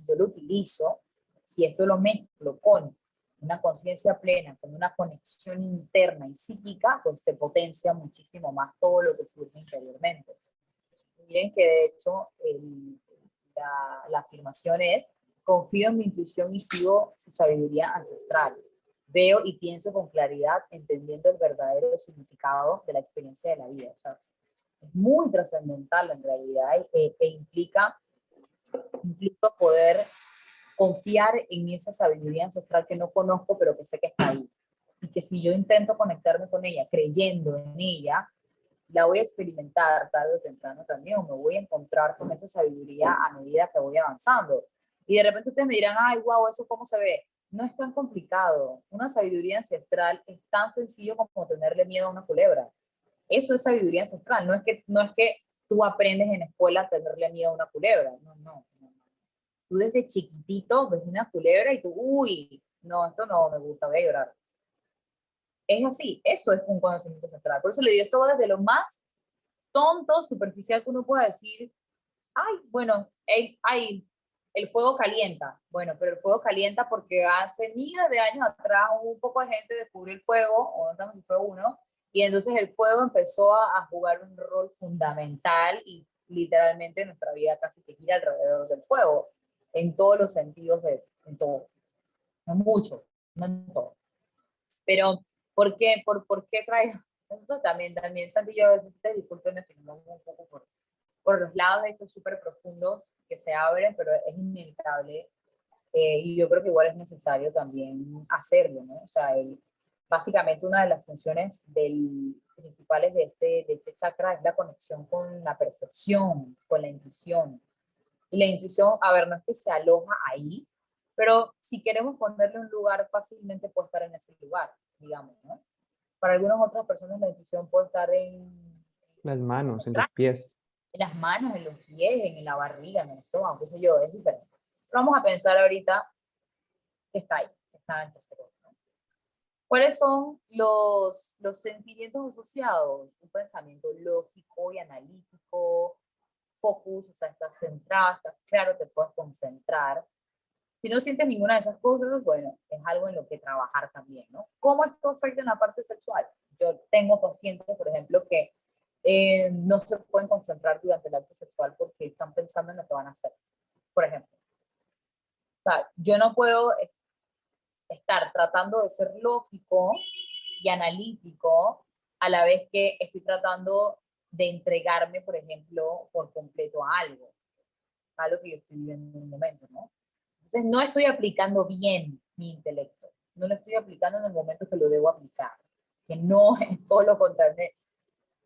Yo lo utilizo, si esto lo mezclo con una conciencia plena, con una conexión interna y psíquica, pues se potencia muchísimo más todo lo que surge interiormente. Miren que de hecho la afirmación es: confío en mi intuición y sigo su sabiduría ancestral. Veo y pienso con claridad, entendiendo el verdadero significado de la experiencia de la vida. O sea, es muy trascendental en realidad e implica incluso poder confiar en esa sabiduría ancestral que no conozco, pero que sé que está ahí. Y que si yo intento conectarme con ella, creyendo en ella, la voy a experimentar tarde o temprano también, o me voy a encontrar con esa sabiduría a medida que voy avanzando. Y de repente ustedes me dirán, ay, wow, ¿eso cómo se ve? No es tan complicado. Una sabiduría ancestral es tan sencillo como tenerle miedo a una culebra. Eso es sabiduría ancestral. No es que tú aprendes en la escuela a tenerle miedo a una culebra. No. Tú desde chiquitito ves una culebra y tú, uy, no, esto no me gusta, voy a llorar. Es así, eso es un conocimiento central. Por eso le digo, esto va desde lo más tonto, superficial que uno pueda decir, ay, bueno, el fuego calienta. Bueno, pero el fuego calienta porque hace miles de años atrás un poco de gente descubrió el fuego, o no sabemos si fue uno, y entonces el fuego empezó a jugar un rol fundamental y literalmente nuestra vida casi que gira alrededor del fuego, en todos los sentidos, en todo, no mucho, no en todo. Pero, ¿por qué traigo? Nosotros también, Santi y yo a veces te disculpen si nos vamos un poco por los lados de estos súper profundos que se abren, pero es inevitable y yo creo que igual es necesario también hacerlo, ¿no? O sea, básicamente una de las funciones principales de este chakra es la conexión con la percepción, con la intuición. Y la intuición, a ver, no es que se aloja ahí, pero si queremos ponerle un lugar, fácilmente puede estar en ese lugar, digamos, ¿no? Para algunas otras personas la intuición puede estar Las manos, en los pies. en las manos, en los pies, en la barriga, en el estómago, qué sé yo, es diferente. Pero vamos a pensar ahorita que está ahí, que está en el tercer ojo, ¿no? ¿Cuáles son los sentimientos asociados? Un pensamiento lógico y analítico, focus, o sea, estás centrado, estás claro, te puedes concentrar. Si no sientes ninguna de esas cosas, bueno, es algo en lo que trabajar también, ¿no? ¿Cómo esto afecta en la parte sexual? Yo tengo pacientes, por ejemplo, que no se pueden concentrar durante el acto sexual porque están pensando en lo que van a hacer, por ejemplo. O sea, yo no puedo estar tratando de ser lógico y analítico a la vez que estoy tratando de entregarme, por ejemplo, por completo a lo que yo estoy viviendo en un momento, ¿no? Entonces, no estoy aplicando bien mi intelecto, no lo estoy aplicando en el momento que lo debo aplicar, que no es todo lo contrario.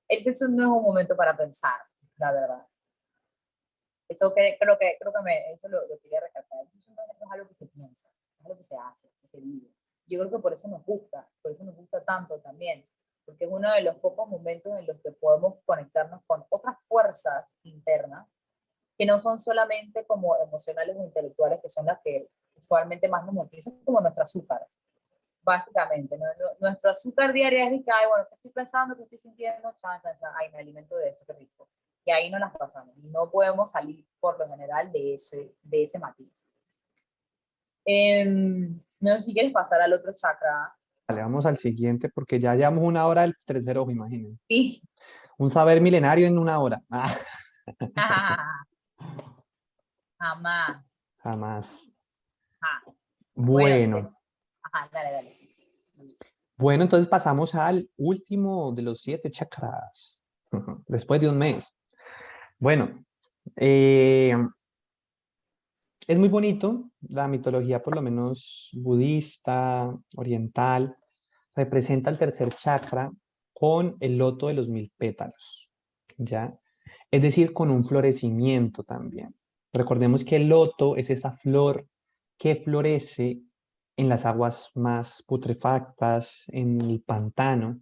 El sexo no es un momento para pensar, la verdad. Eso eso lo quería recalcar. Eso no es algo que se piensa, es algo que se hace, que se vive. Yo creo que por eso nos gusta tanto también, porque es uno de los pocos momentos en los que podemos conectarnos con otras fuerzas internas que no son solamente como emocionales o intelectuales, que son las que usualmente más nos movilizan, como nuestro azúcar, básicamente. Nuestro azúcar diario es que, ay, bueno, ¿qué estoy pensando? ¿Qué estoy sintiendo? Ay, me alimento de esto, qué rico. Y ahí no las pasamos. Y no podemos salir, por lo general, de ese matiz. No sé si quieres pasar al otro chakra. Vale, vamos al siguiente porque ya llevamos una hora del tercer ojo, imagínense. Sí. Un saber milenario en una hora. Ah, Jamás. jamás. Ajá. Bueno, Bueno, ajá, dale, dale. Sí. bueno, entonces pasamos al último de los 7 chakras. Después de un mes. Bueno, eh, es muy bonito. La mitología, por lo menos budista, oriental, representa el tercer chakra con el loto de los 1000 pétalos. ¿Ya? Es decir, con un florecimiento también. Recordemos que el loto es esa flor que florece en las aguas más putrefactas, en el pantano.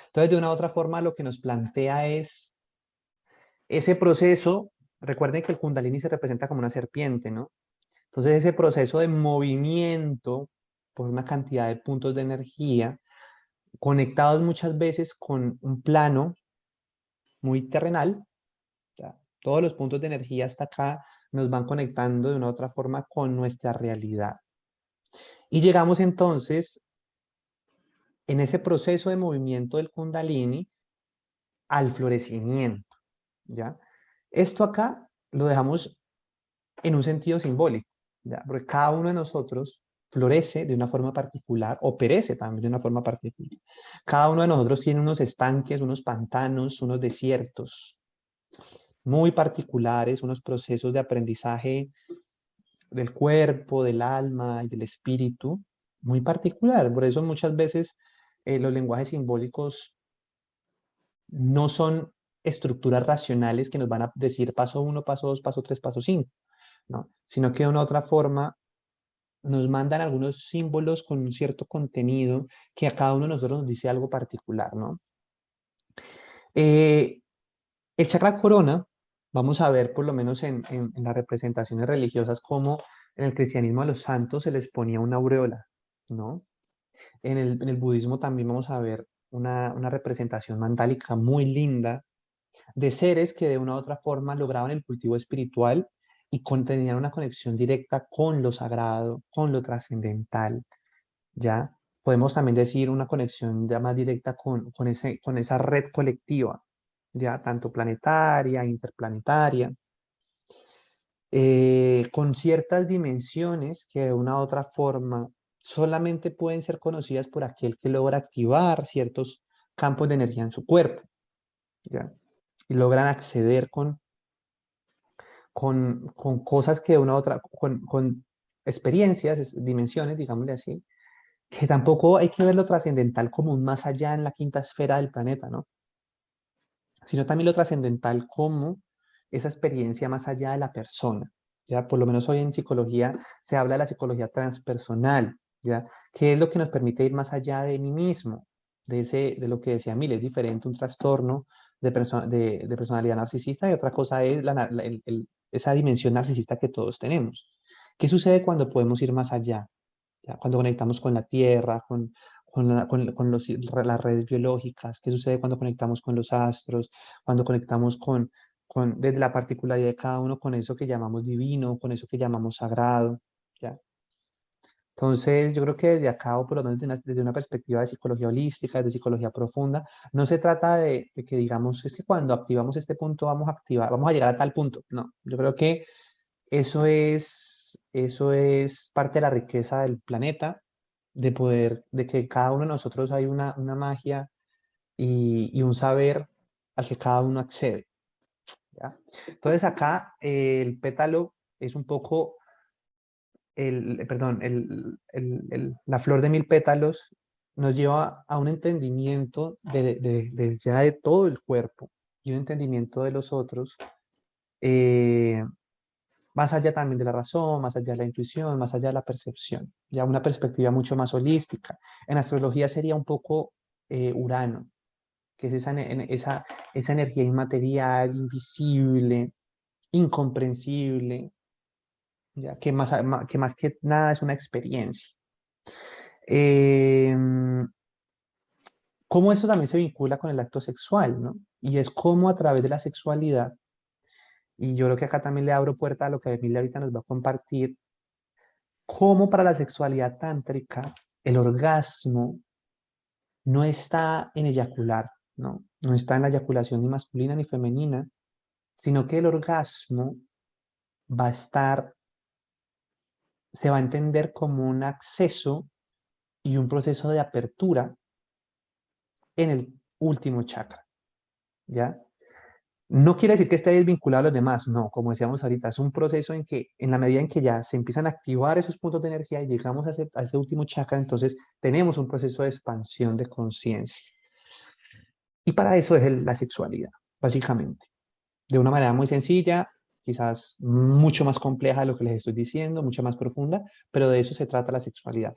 Entonces, de una u otra forma, lo que nos plantea es ese proceso. Recuerden que el Kundalini se representa como una serpiente, ¿no? Entonces, ese proceso de movimiento por una cantidad de puntos de energía conectados muchas veces con un plano muy terrenal. O sea, todos los puntos de energía hasta acá nos van conectando de una u otra forma con nuestra realidad. Y llegamos entonces, en ese proceso de movimiento del Kundalini, al florecimiento, ¿ya? Esto acá lo dejamos en un sentido simbólico, ¿ya? Porque cada uno de nosotros florece de una forma particular o perece también de una forma particular. Cada uno de nosotros tiene unos estanques, unos pantanos, unos desiertos muy particulares, unos procesos de aprendizaje del cuerpo, del alma y del espíritu muy particular. Por eso muchas veces los lenguajes simbólicos no son estructuras racionales que nos van a decir paso 1, paso 2, paso 3, paso 5, ¿no? Sino que de una otra forma nos mandan algunos símbolos con un cierto contenido que a cada uno de nosotros nos dice algo particular, ¿no? Eh, el chakra corona, vamos a ver por lo menos en las representaciones religiosas cómo en el cristianismo a los santos se les ponía una aureola, ¿no? En el budismo también vamos a ver una representación mandálica muy linda de seres que de una u otra forma lograban el cultivo espiritual y tenían una conexión directa con lo sagrado, con lo trascendental, ¿ya? Podemos también decir una conexión ya más directa con esa red colectiva, ya tanto planetaria, interplanetaria, con ciertas dimensiones que de una u otra forma solamente pueden ser conocidas por aquel que logra activar ciertos campos de energía en su cuerpo, ¿ya? Y logran acceder con cosas que de una u otra, con experiencias, dimensiones, digámosle así, que tampoco hay que ver lo trascendental como un más allá en la quinta esfera del planeta, ¿no? Sino también lo trascendental como esa experiencia más allá de la persona, ¿ya? Por lo menos hoy en psicología se habla de la psicología transpersonal, ¿ya? Que es lo que nos permite ir más allá de mí mismo, de lo que decía Mil, es diferente un trastorno de personalidad narcisista y otra cosa es esa dimensión narcisista que todos tenemos. ¿Qué sucede cuando podemos ir más allá? ¿Ya? Cuando conectamos con la tierra, con las redes biológicas, qué sucede cuando conectamos con los astros, cuando conectamos desde la particularidad de cada uno, con eso que llamamos divino, con eso que llamamos sagrado, ¿ya? Entonces, yo creo que desde acá, o por lo menos desde una perspectiva de psicología holística, de psicología profunda, no se trata de que digamos, es que cuando activamos este punto vamos a llegar a tal punto. No, yo creo que eso es parte de la riqueza del planeta, de que cada uno de nosotros hay una magia y un saber al que cada uno accede, ¿ya? Entonces acá el pétalo es un poco, perdón, la flor de mil pétalos nos lleva a un entendimiento ya de todo el cuerpo y un entendimiento de los otros. eh, Más allá también de la razón, más allá de la intuición, más allá de la percepción, ya una perspectiva mucho más holística. En astrología sería un poco Urano, que es esa energía inmaterial, invisible, incomprensible, ya que más que nada es una experiencia. Em, Cómo eso también se vincula con el acto sexual, ¿no? Y es cómo a través de la sexualidad, y yo creo que acá también le abro puerta a lo que Emilia ahorita nos va a compartir, como para la sexualidad tántrica, el orgasmo no está en eyacular, ¿no? No está en la eyaculación ni masculina ni femenina, sino que el orgasmo va a estar, se va a entender como un acceso y un proceso de apertura en el último chakra, ¿ya? No quiere decir que esté desvinculado a los demás, no, como decíamos ahorita, es un proceso en que en la medida en que ya se empiezan a activar esos puntos de energía y llegamos a ese último chakra, entonces tenemos un proceso de expansión de conciencia. Y para eso es la sexualidad, básicamente. De una manera muy sencilla, quizás mucho más compleja de lo que les estoy diciendo, mucho más profunda, pero de eso se trata la sexualidad,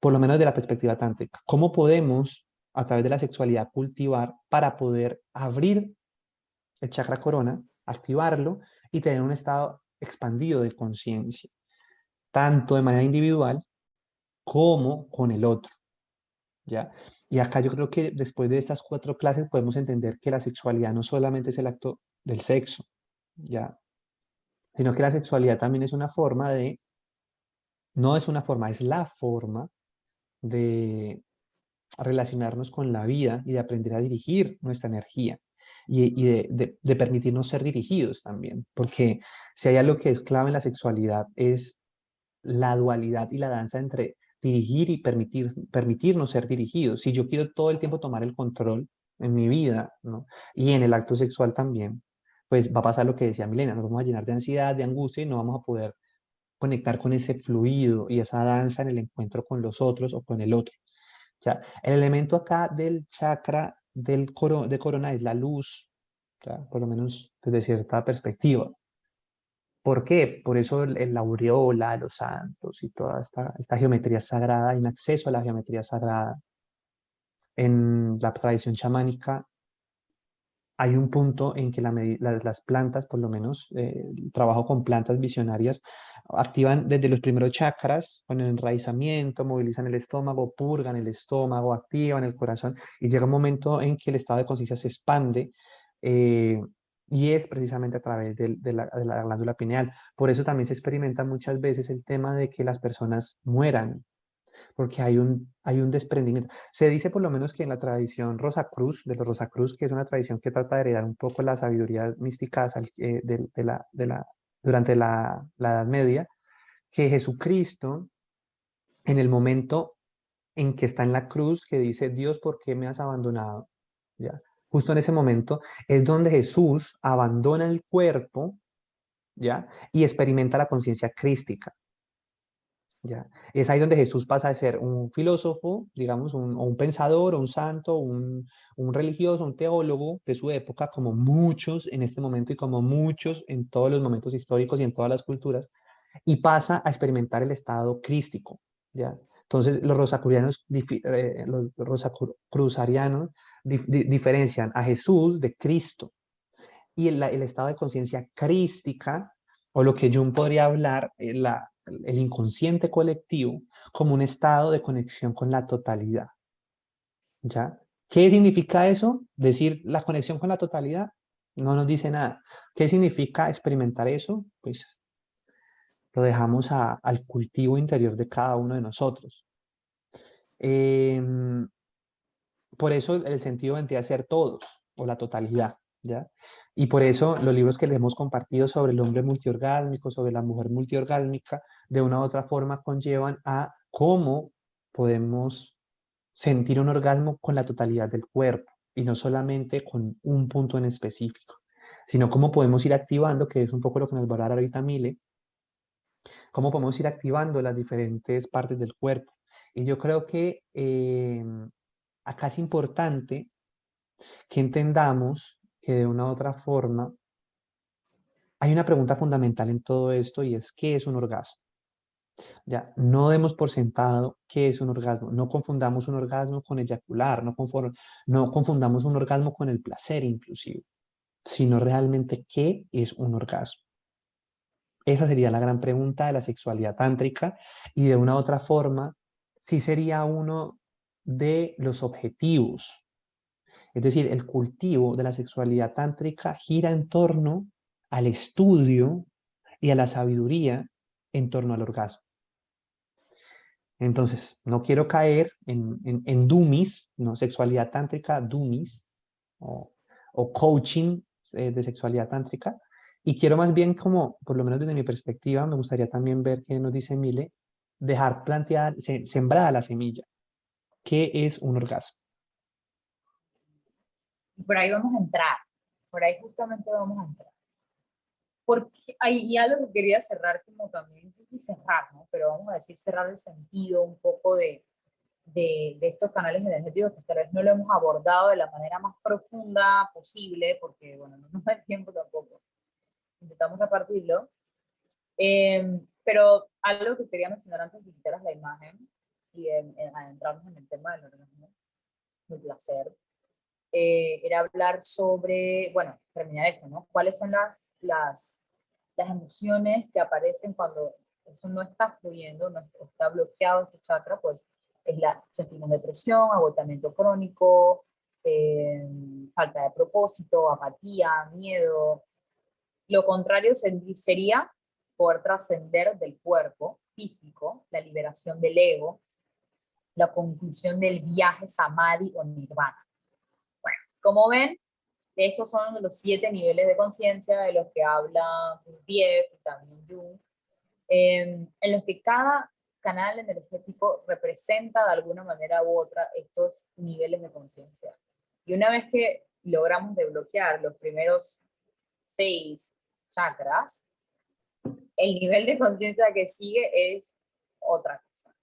por lo menos de la perspectiva tántrica. ¿Cómo podemos, a través de la sexualidad, cultivar para poder abrir el chakra corona, activarlo y tener un estado expandido de conciencia, tanto de manera individual como con el otro, ¿ya? Y acá yo creo que después de estas 4 clases podemos entender que la sexualidad no solamente es el acto del sexo, ¿ya? Sino que la sexualidad también es una forma no es una forma, es la forma de relacionarnos con la vida y de aprender a dirigir nuestra energía y de permitirnos ser dirigidos también, porque si hay algo que es clave en la sexualidad es la dualidad y la danza entre dirigir y permitirnos ser dirigidos. Si yo quiero todo el tiempo tomar el control en mi vida, ¿no? Y en el acto sexual también, pues va a pasar lo que decía Milena, nos vamos a llenar de ansiedad, de angustia y no vamos a poder conectar con ese fluido y esa danza en el encuentro con los otros o con el otro. Ya, el elemento acá del chakra de corona es la luz, ya, por lo menos desde cierta perspectiva. ¿Por qué? Por eso la aureola, los santos y toda esta geometría sagrada, hay un acceso a la geometría sagrada. En la tradición chamánica hay un punto en que las plantas, por lo menos el trabajo con plantas visionarias, activan desde los primeros chakras, con el enraizamiento, movilizan el estómago, purgan el estómago, activan el corazón, y llega un momento en que el estado de conciencia se expande, eh, y es precisamente a través de la glándula pineal. Por eso también se experimenta muchas veces el tema de que las personas mueran, porque hay un desprendimiento. Se dice por lo menos que en la tradición Rosacruz, de los Rosacruz, que es una tradición que trata de heredar un poco la sabiduría mística durante la Edad Media, que Jesucristo, en el momento en que está en la cruz, que dice, Dios, ¿por qué me has abandonado? ¿Ya? Justo en ese momento es donde Jesús abandona el cuerpo, ¿ya? Y experimenta la conciencia crística. ¿Ya? Es ahí donde Jesús pasa de ser un filósofo, digamos, o un pensador, o un santo, un religioso, un teólogo de su época, como muchos en este momento y como muchos en todos los momentos históricos y en todas las culturas, y pasa a experimentar el estado crístico, ¿ya? Entonces, los rosacruzarianos diferencian a Jesús de Cristo, y el estado de conciencia crística, o lo que Jung podría hablar, el inconsciente colectivo, como un estado de conexión con la totalidad, ¿ya? ¿Qué significa eso? Decir la conexión con la totalidad no nos dice nada. ¿Qué significa experimentar eso? Pues lo dejamos al cultivo interior de cada uno de nosotros. Em, por eso el sentido vendría a ser todos o la totalidad, ¿ya? Y por eso los libros que les hemos compartido sobre el hombre multiorgásmico, sobre la mujer multiorgásmica, de una u otra forma conllevan a cómo podemos sentir un orgasmo con la totalidad del cuerpo y no solamente con un punto en específico, sino cómo podemos ir activando, que es un poco lo que nos va a hablar ahorita Mile, cómo podemos ir activando las diferentes partes del cuerpo. Y yo creo que acá es importante que entendamos que de una u otra forma hay una pregunta fundamental en todo esto, y es ¿qué es un orgasmo? Ya, no demos por sentado qué es un orgasmo, no confundamos un orgasmo con eyacular, no confundamos un orgasmo con el placer inclusive, sino realmente qué es un orgasmo. Esa sería la gran pregunta de la sexualidad tántrica, y de una u otra forma sí sería uno de los objetivos. Es decir, el cultivo de la sexualidad tántrica gira en torno al estudio y a la sabiduría en torno al orgasmo. Entonces, no quiero caer en dummies, ¿no? Sexualidad tántrica, dummies, o, o coaching de sexualidad tántrica, y quiero más bien como, por lo menos desde mi perspectiva, me gustaría también ver qué nos dice Mile, dejar planteada, sembrada la semilla. ¿Qué es un orgasmo? Y por ahí vamos a entrar, por ahí justamente vamos a entrar. Porque hay algo que quería cerrar como también, no sé si cerrar, ¿no? Pero vamos a decir cerrar el sentido un poco de estos canales energéticos que tal vez no lo hemos abordado de la manera más profunda posible, porque bueno, no nos da el tiempo tampoco. Intentamos repartirlo. Pero algo que quería mencionar antes de quitaras la imagen y adentrarnos en el tema del orgasmo, del placer, era hablar sobre, bueno, terminar esto, ¿no? ¿Cuáles son las emociones que aparecen cuando eso no está fluyendo, no está bloqueado este chakra? Pues sentimos depresión, agotamiento crónico, falta de propósito, apatía, miedo. Lo contrario sería poder trascender del cuerpo físico, la liberación del ego, la conclusión del viaje samadhi o nirvana. Bueno, como ven, estos son los 7 niveles de conciencia de los que habla Gurdjieff y también Jung, en los que cada canal energético representa de alguna manera u otra estos niveles de conciencia. Y una vez que logramos desbloquear los primeros 6 chakras, el nivel de conciencia que sigue es otra cosa.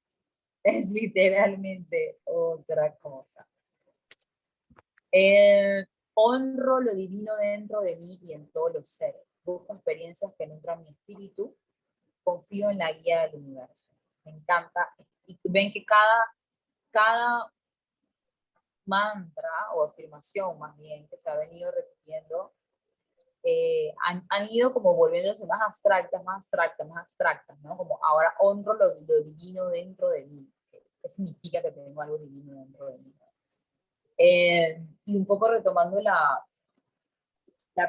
Es literalmente otra cosa. Honro lo divino dentro de mí y en todos los seres. Busco experiencias que nutran mi espíritu. Confío en la guía del universo. Me encanta. Y ven que cada mantra o afirmación más bien que se ha venido repitiendo viendo, han ido como volviéndose más abstractas, más abstractas, más abstractas, ¿no? Como ahora honro lo divino dentro de mí. ¿Qué significa que tengo algo divino dentro de mí? Y un poco retomando la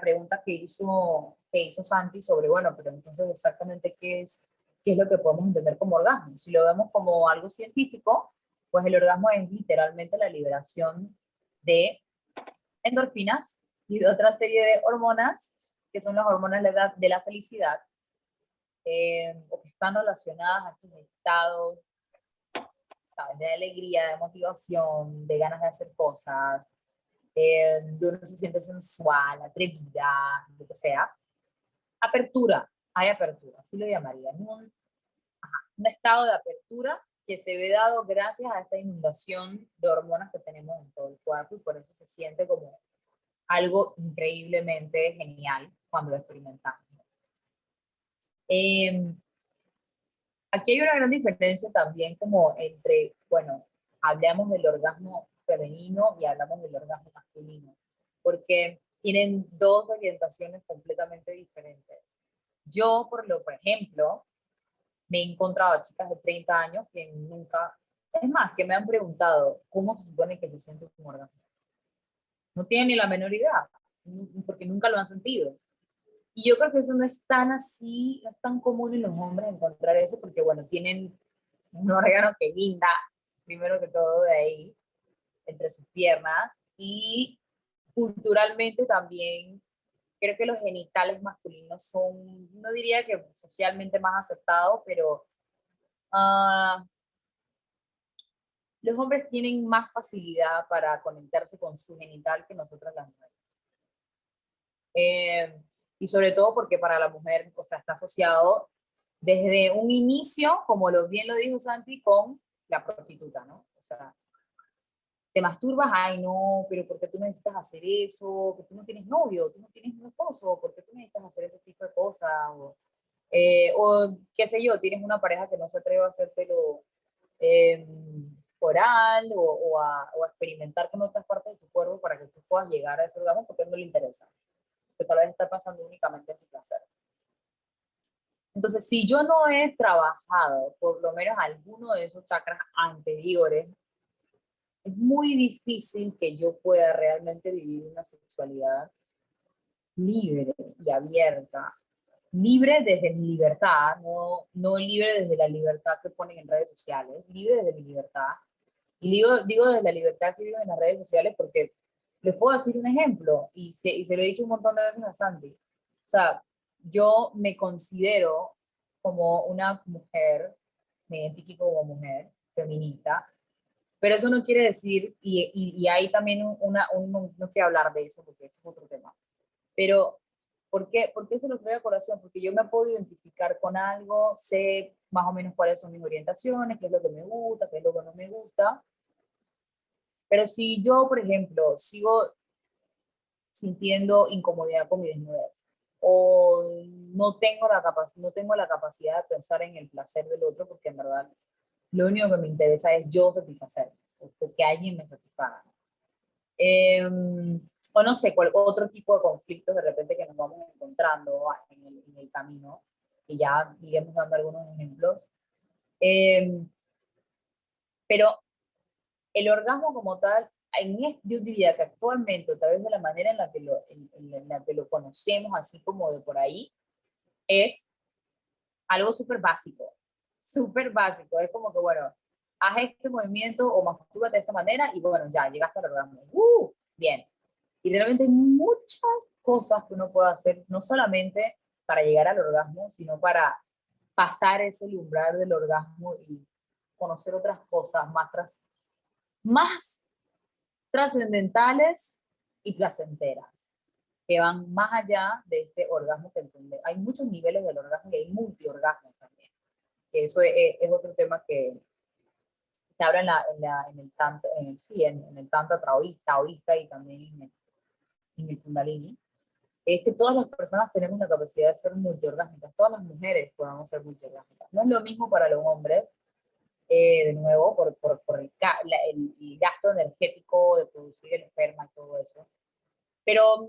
pregunta que hizo Santi sobre, bueno, pero entonces exactamente qué es lo que podemos entender como orgasmo. Si lo vemos como algo científico, pues el orgasmo es literalmente la liberación de endorfinas y de otra serie de hormonas, que son las hormonas de la felicidad, o que están relacionadas a estos estados, ¿sabes? De alegría, de motivación, de ganas de hacer cosas, de uno se siente sensual, atrevida, lo que sea. Apertura, hay apertura, así lo llamaría. Un estado de apertura que se ve dado gracias a esta inundación de hormonas que tenemos en todo el cuerpo y por eso se siente como algo increíblemente genial cuando lo experimentamos. Eh, Aquí hay una gran diferencia también como entre, bueno, hablamos del orgasmo femenino y hablamos del orgasmo masculino, porque tienen dos orientaciones completamente diferentes. Yo, por ejemplo, me he encontrado a chicas de 30 años que nunca, es más, que me han preguntado cómo se supone que se siente un orgasmo. No tienen ni la menor idea, porque nunca lo han sentido. Y yo creo que eso no es tan así, no es tan común en los hombres encontrar eso, porque bueno, tienen un órgano que guinda, primero que todo de ahí, entre sus piernas, y culturalmente también creo que los genitales masculinos son, no diría que socialmente más aceptados, pero uh, los hombres tienen más facilidad para conectarse con su genital que nosotras las mujeres. Y sobre todo porque para la mujer, o sea, está asociado desde un inicio, como bien lo dijo Santi, con la prostituta, ¿no? O sea, te masturbas, ay no, pero ¿por qué tú necesitas hacer eso? Que tú no tienes novio, tú no tienes un esposo, ¿por qué tú necesitas hacer ese tipo de cosas? O qué sé yo, tienes una pareja que no se atreve a hacértelo eh, oral o a experimentar con otras partes de tu cuerpo para que tú puedas llegar a ese orgasmo porque no le interesa, que tal vez está pasando únicamente en tu placer. Entonces, si yo no he trabajado por lo menos alguno de esos chakras anteriores, es muy difícil que yo pueda realmente vivir una sexualidad libre y abierta. Libre desde mi libertad, no libre desde la libertad que ponen en redes sociales, libre desde mi libertad. Y digo desde la libertad que viven en las redes sociales porque les puedo decir un ejemplo, y se lo he dicho un montón de veces a Santi. O sea, yo me considero como una mujer, me identifico como mujer, feminista, pero eso no quiere decir, y hay también no quiero hablar de eso porque es otro tema, pero ¿por qué se lo traigo a colación? Porque yo me puedo identificar con algo, sé más o menos cuáles son mis orientaciones, qué es lo que me gusta, qué es lo que no me gusta, pero si yo, por ejemplo, sigo sintiendo incomodidad con mi desnudez, o no tengo la capacidad de pensar en el placer del otro, porque en verdad lo único que me interesa es yo satisfacer, que alguien me satisfaga. Eh, o no sé, otro tipo de conflictos de repente que nos vamos encontrando en el camino, que ya iremos dando algunos ejemplos. Eh, pero el orgasmo como tal, yo diría que actualmente, a través de la manera en la que lo conocemos, así como de por ahí, es algo súper básico, súper básico. Es como que, bueno, haz este movimiento o mastúrbate de esta manera y bueno, ya, llegaste al orgasmo. Bien. Y realmente hay muchas cosas que uno puede hacer, no solamente para llegar al orgasmo, sino para pasar ese umbral del orgasmo y conocer otras cosas más trascendentales y placenteras, que van más allá de este orgasmo que entendemos. Hay muchos niveles del orgasmo y hay multiorgasmos también. Que eso es otro tema que se habla en el tanto, sí, en el tanto taoísta y también en el kundalini, es que todas las personas tenemos la capacidad de ser multiorgásmicas, todas las mujeres podamos ser multiorgásmicas. No es lo mismo para los hombres, de nuevo, por el gasto energético de producir el esperma y todo eso. Pero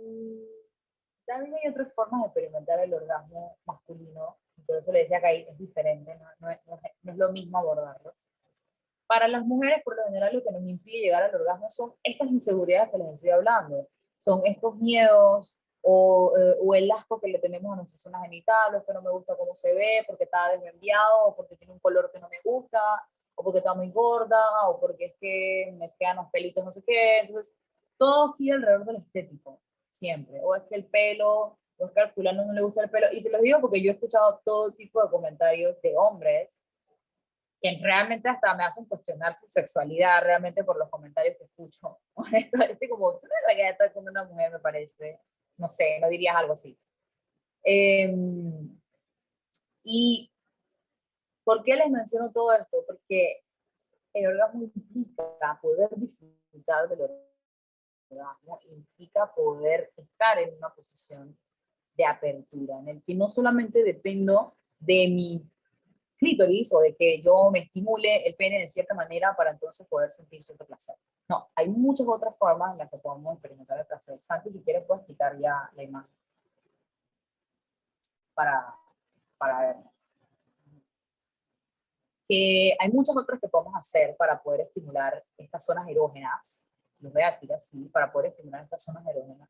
también hay otras formas de experimentar el orgasmo masculino, por eso le decía que ahí es diferente, no es lo mismo abordarlo. Para las mujeres, por lo general, lo que nos impide llegar al orgasmo son estas inseguridades que les estoy hablando. Son estos miedos o el asco que le tenemos a nuestra zona genital, o es que no me gusta cómo se ve, porque está desmembriado, o porque tiene un color que no me gusta, o porque está muy gorda, o porque es que me quedan los pelitos, no sé qué. Entonces, todo gira alrededor del estético, siempre. O es que el pelo, o es que al fulano no le gusta el pelo. Y se los digo porque yo he escuchado todo tipo de comentarios de hombres que realmente hasta me hacen cuestionar su sexualidad realmente por los comentarios que escucho. Honestamente, como, tú no deberías estar con una mujer, me parece. No sé, no dirías algo así. Eh, ¿Y por qué les menciono todo esto? Porque el orgasmo implica poder disfrutar del orgasmo, implica poder estar en una posición de apertura, en el que no solamente dependo de mi clítoris o de que yo me estimule el pene de cierta manera para entonces poder sentir cierto placer. No, hay muchas otras formas en las que podemos experimentar el placer. Santi, si quieres, puedes quitar ya la imagen para, para ver. Que hay muchas otras que podemos hacer para poder estimular estas zonas erógenas, los voy a decir así, para poder estimular estas zonas erógenas.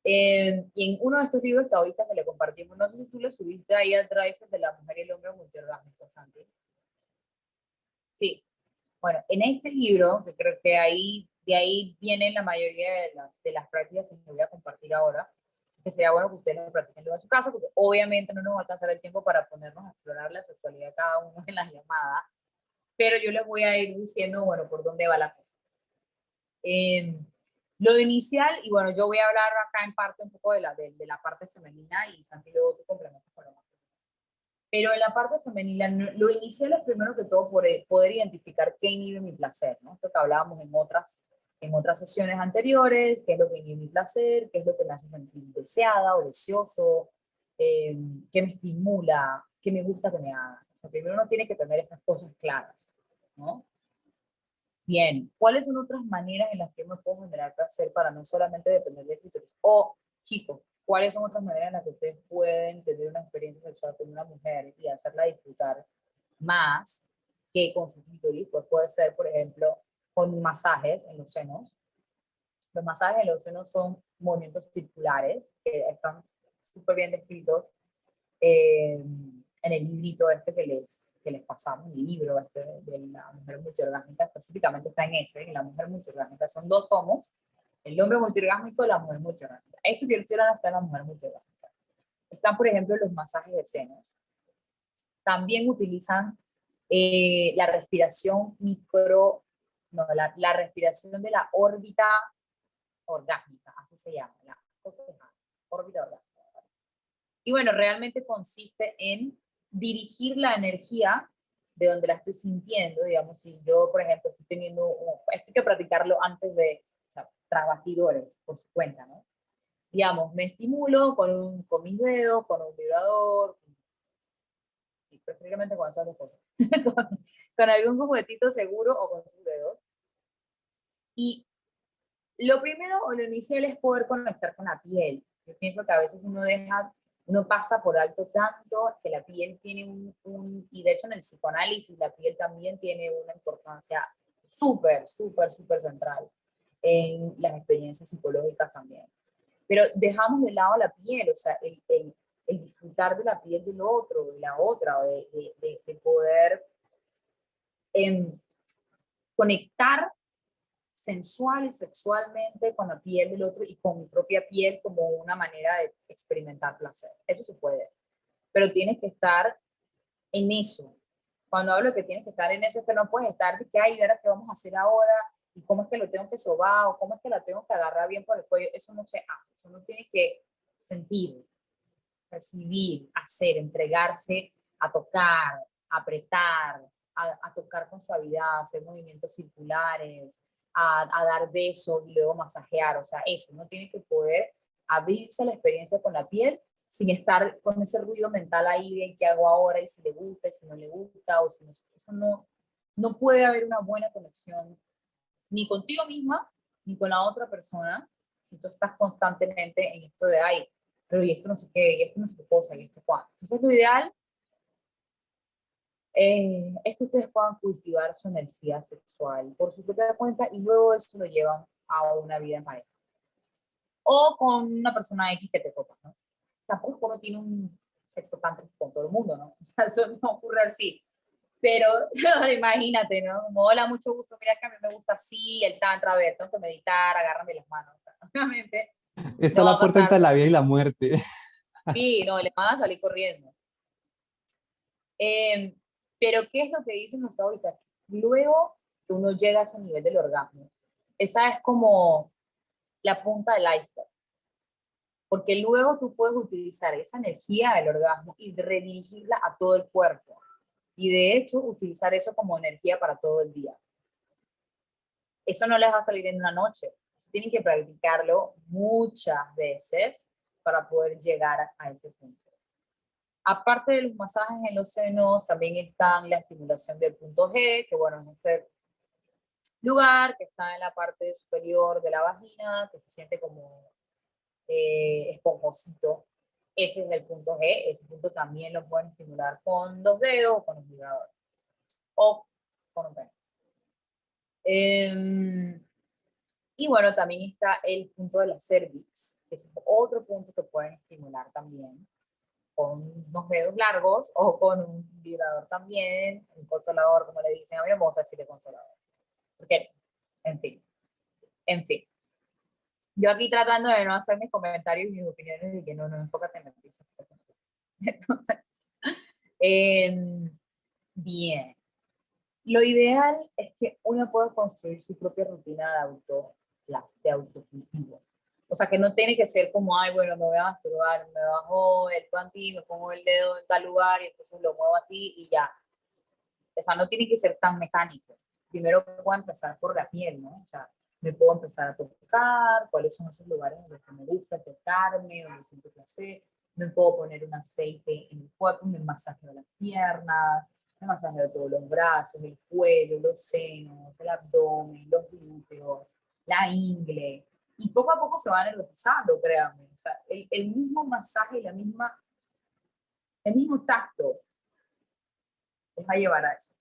Y en uno de estos libros taoístas que le compartimos, no sé si tú le subiste ahí al drive de la mujer y el hombre multiorgásmico, Santi. Sí, bueno, en este libro, que creo que ahí, de ahí vienen la mayoría de las prácticas que les voy a compartir ahora, que sería bueno que ustedes lo practiquen luego en su casa, porque obviamente no nos va a alcanzar el tiempo para ponernos a explorar la sexualidad cada uno en las llamadas, pero yo les voy a ir diciendo, bueno, por dónde va la cosa. Eh, lo inicial, y bueno, yo voy a hablar acá en parte un poco de la parte femenina y Santi luego tú complementas con lo más. Pero en la parte femenina, lo inicial es primero que todo por poder identificar qué inhibe mi placer, ¿no? Esto que hablábamos en otras sesiones anteriores, qué es lo que inhibe mi placer, qué es lo que me hace sentir deseada o deseoso, qué me estimula, qué me gusta que me haga. O sea, primero uno tiene que tener estas cosas claras, ¿no? Bien, ¿cuáles son otras maneras en las que me puedo generar placer para no solamente depender de clítoris? O, chicos, ¿cuáles son otras maneras en las que ustedes pueden tener una experiencia sexual con una mujer y hacerla disfrutar más que con su clítoris? Pues puede ser, por ejemplo, con masajes en los senos. Los masajes en los senos son movimientos circulares que están súper bien descritos en el librito este que les pasamos, el libro este de la mujer multiorgásmica, específicamente está en ese, en la mujer multiorgásmica. Son 2 tomos, el hombre multiorgásmico y la mujer multiorgásmica. Esto que yo quiero está en la mujer multiorgásmica. Están, por ejemplo, los masajes de senos. También utilizan la respiración micro, no, la respiración de la órbita orgásmica, así se llama, la órbita orgásmica. Y bueno, realmente consiste en dirigir la energía de donde la estoy sintiendo, digamos, si yo, por ejemplo, estoy teniendo, esto hay que practicarlo antes de, o sea, tras bastidores, por su cuenta, ¿no? Digamos, me estimulo con mis dedos, con un vibrador, y preferiblemente con esas dos cosas, con algún juguetito seguro o con sus dedos. Y lo primero o lo inicial es poder conectar con la piel. Yo pienso que a veces uno pasa por alto tanto que la piel tiene y de hecho en el psicoanálisis la piel también tiene una importancia súper, súper, súper central en las experiencias psicológicas también. Pero dejamos de lado la piel, o sea, el disfrutar de la piel del otro, de la otra, de poder conectar sensual y sexualmente con la piel del otro y con mi propia piel como una manera de experimentar placer. Eso se puede, pero tienes que estar en eso. Cuando hablo de que tienes que estar en eso, es que no puedes estar de que, ay, ¿verdad qué vamos a hacer ahora? ¿Y cómo es que lo tengo que sobar? ¿O cómo es que la tengo que agarrar bien por el cuello? Eso no se hace. Eso no tiene que sentir, recibir, hacer, entregarse a tocar, a apretar, a tocar con suavidad, hacer movimientos circulares, a dar besos y luego masajear. O sea, eso, no tiene que poder abrirse a la experiencia con la piel sin estar con ese ruido mental ahí de qué hago ahora y si le gusta y si no le gusta o si no, eso no puede haber una buena conexión ni contigo misma ni con la otra persona si tú estás constantemente en esto de, ay, pero y esto no sé qué, y esto no sé qué cosa, y esto cuánto. Entonces lo ideal es que ustedes puedan cultivar su energía sexual por su propia cuenta y luego eso lo llevan a una vida en pareja. O con una persona X que te toca, ¿no? Tampoco es que uno tiene un sexo tántrico con todo el mundo, ¿no? O sea, eso no ocurre así. Pero imagínate, ¿no? Como, hola, mucho gusto, mira que a mí me gusta así, el tantra, a ver, tengo que meditar, agárrame las manos. O sea, obviamente Está no va la a puerta pasar. entre la vida y la muerte. Sí, no, le van a salir corriendo. Eh, pero, ¿qué es lo que dicen los taoístas? Luego que uno llega a ese nivel del orgasmo, esa es como la punta del iceberg, porque luego tú puedes utilizar esa energía del orgasmo y redirigirla a todo el cuerpo. Y de hecho, utilizar eso como energía para todo el día. Eso no les va a salir en una noche. Eso tienen que practicarlo muchas veces para poder llegar a ese punto. Aparte de los masajes en los senos, también están la estimulación del punto G, que bueno, es este lugar que está en la parte superior de la vagina, que se siente como esponjosito. Ese es el punto G. Ese punto también lo pueden estimular con 2 dedos o con un vibrador. O con un pene. Y bueno, también está el punto de la cervix, que es otro punto que pueden estimular también con unos dedos largos o con un vibrador también, un consolador, como le dicen. A mí no me gusta decirle consolador. Porque, en fin, en fin. Yo aquí tratando de no hacer mis comentarios y mis opiniones y que no, enfócate en la noticia. Entonces, bien. Lo ideal es que uno pueda construir su propia rutina de autocultivo. O sea, que no tiene que ser como, ay, bueno, me voy a masturbar, me bajo el panty, me pongo el dedo en tal lugar y entonces lo muevo así y ya. O sea, no tiene que ser tan mecánico. Primero puedo empezar por la piel, ¿no? O sea, me puedo empezar a tocar, cuáles son esos lugares en los que me gusta tocarme, donde siento placer. Me puedo poner un aceite en el cuerpo, me masajeo las piernas, me masajeo todos los brazos, el cuello, los senos, el abdomen, los glúteos, la ingle. Y poco a poco se van erotizando, créanme. O sea, el mismo masaje y el mismo tacto les va a llevar a eso.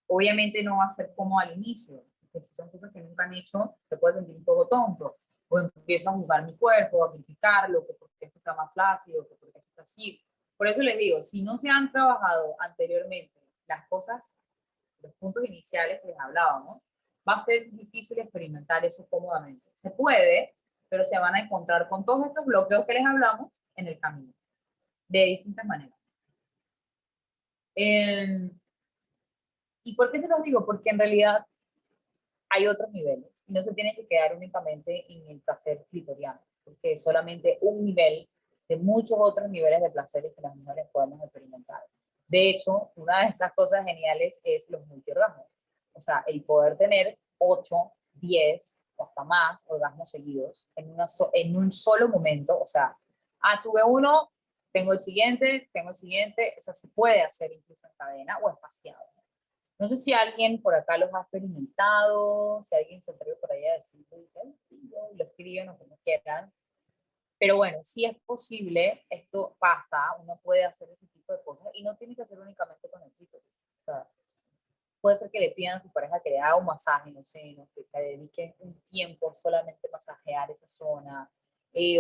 Obviamente no va a ser como al inicio, porque si son cosas que nunca han hecho, se puede sentir un poco tonto, o empiezo a jugar mi cuerpo, a criticarlo, que porque esto está más flácido, que porque esto está así. Por eso les digo, si no se han trabajado anteriormente las cosas, los puntos iniciales que les hablábamos, va a ser difícil experimentar eso cómodamente. Se puede, pero se van a encontrar con todos estos bloqueos que les hablamos en el camino, de distintas maneras. ¿Y por qué se los digo? Porque en realidad hay otros niveles y no se tiene que quedar únicamente en el placer clitoriano, porque es solamente un nivel de muchos otros niveles de placeres que las mujeres podemos experimentar. De hecho, una de esas cosas geniales es los multiorgasmos, o sea, el poder tener 8, 10 o hasta más orgasmos seguidos en un solo momento, o sea, tuve uno, tengo el siguiente, o sea, se puede hacer incluso en cadena o espaciado. No sé si alguien por acá los ha experimentado, si alguien se atreve por ahí a decirlo, lo escriben o como quieran. Pero bueno, si es posible, esto pasa, uno puede hacer ese tipo de cosas y no tiene que ser únicamente con el clítoris. O sea, puede ser que le pidan a su pareja que le haga un masaje, no sé, no, que le dediquen un tiempo solamente a masajear esa zona,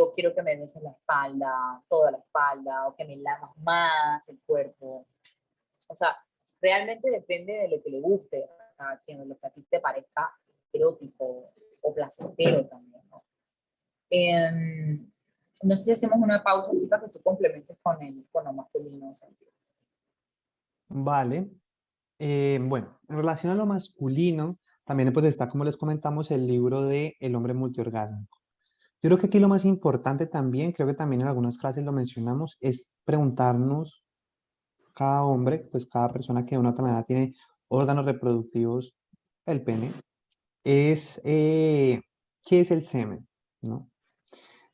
o quiero que me beses la espalda, toda la espalda, o que me lamas más el cuerpo. O sea, realmente depende de lo que le guste a cada quien, de lo que a ti te parezca erótico o placentero también, ¿no? No sé si hacemos una pausa para que tú complementes con lo masculino. Sentido. Vale. Bueno, en relación a lo masculino, también pues está, como les comentamos, el libro de El hombre multiorgásmico. Yo creo que aquí lo más importante también, creo que también en algunas clases lo mencionamos, es preguntarnos, cada hombre, pues cada persona que de una u otra manera tiene órganos reproductivos, el pene, es ¿qué es el semen? ¿No?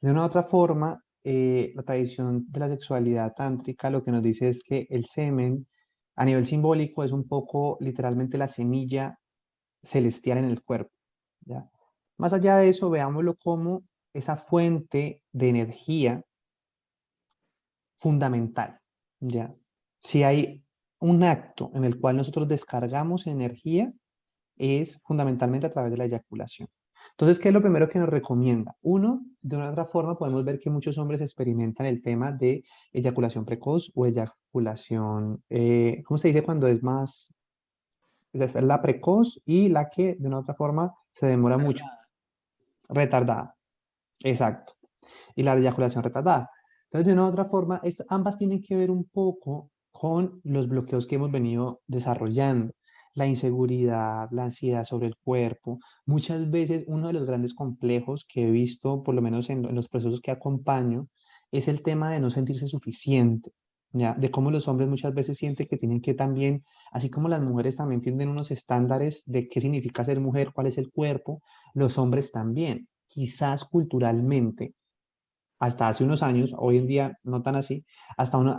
De una u otra forma, la tradición de la sexualidad tántrica lo que nos dice es que el semen, a nivel simbólico, es un poco literalmente la semilla celestial en el cuerpo, ¿ya? Más allá de eso, veámoslo como esa fuente de energía fundamental, ¿ya? Si hay un acto en el cual nosotros descargamos energía, es fundamentalmente a través de la eyaculación. Entonces, ¿qué es lo primero que nos recomienda? Uno, de una otra forma, podemos ver que muchos hombres experimentan el tema de eyaculación precoz o eyaculación, ¿cómo se dice cuando es más? Es la precoz y la que de una otra forma se demora mucho, Retardada. retardada. Exacto. Y la eyaculación retardada. Entonces, de una u otra forma, ambas tienen que ver un poco con los bloqueos que hemos venido desarrollando, la inseguridad, la ansiedad sobre el cuerpo. Muchas veces uno de los grandes complejos que he visto, por lo menos en los procesos que acompaño, es el tema de no sentirse suficiente, ¿ya? De cómo los hombres muchas veces sienten que tienen que también, así como las mujeres también tienen unos estándares de qué significa ser mujer, cuál es el cuerpo, los hombres también. Quizás culturalmente hasta hace unos años, hoy en día no tan así, hasta una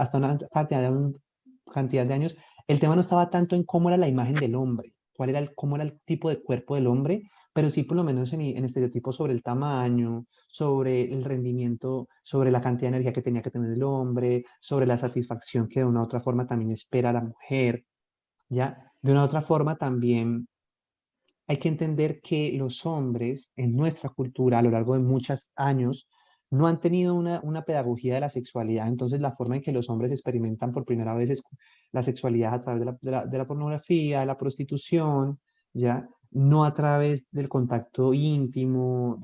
cantidad de años, el tema no estaba tanto en cómo era la imagen del hombre, cómo era el tipo de cuerpo del hombre, pero sí por lo menos en estereotipos sobre el tamaño, sobre el rendimiento, sobre la cantidad de energía que tenía que tener el hombre, sobre la satisfacción que de una u otra forma también espera la mujer, ¿ya? De una u otra forma también hay que entender que los hombres en nuestra cultura a lo largo de muchos años no han tenido una pedagogía de la sexualidad. Entonces, la forma en que los hombres experimentan por primera vez es la sexualidad a través de la pornografía, de la prostitución, ¿ya? No a través del contacto íntimo,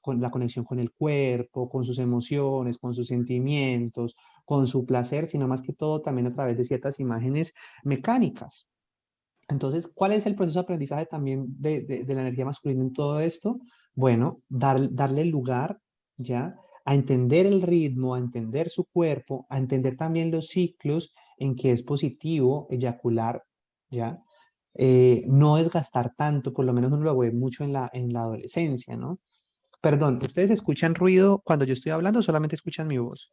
con la conexión con el cuerpo, con sus emociones, con sus sentimientos, con su placer, sino más que todo también a través de ciertas imágenes mecánicas. Entonces, ¿cuál es el proceso de aprendizaje también de la energía masculina en todo esto? Bueno, darle lugar, ¿ya? A entender el ritmo, a entender su cuerpo, a entender también los ciclos en que es positivo eyacular, ¿ya? No desgastar tanto, por lo menos uno lo ve mucho en la adolescencia, ¿no? Perdón, ¿ustedes escuchan ruido cuando yo estoy hablando o solamente escuchan mi voz?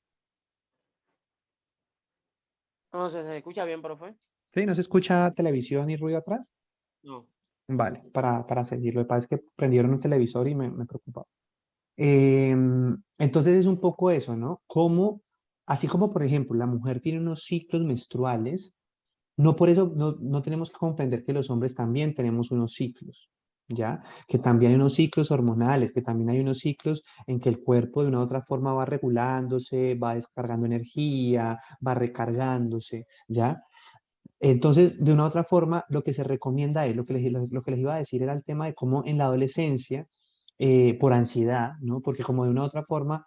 No sé, ¿se escucha bien, profe? ¿Sí? ¿No se escucha televisión y ruido atrás? No. Vale, para seguir. Lo que pasa es que prendieron un televisor y me preocupa. Entonces es un poco eso, ¿no? Como, así como por ejemplo la mujer tiene unos ciclos menstruales, no por eso no tenemos que comprender que los hombres también tenemos unos ciclos, ¿ya? Que también hay unos ciclos hormonales, que también hay unos ciclos en que el cuerpo de una u otra forma va regulándose, va descargando energía, va recargándose, ¿ya? Entonces, de una u otra forma, lo que se recomienda es, lo que les iba a decir era el tema de cómo en la adolescencia, por ansiedad, ¿no? Porque como de una u otra forma,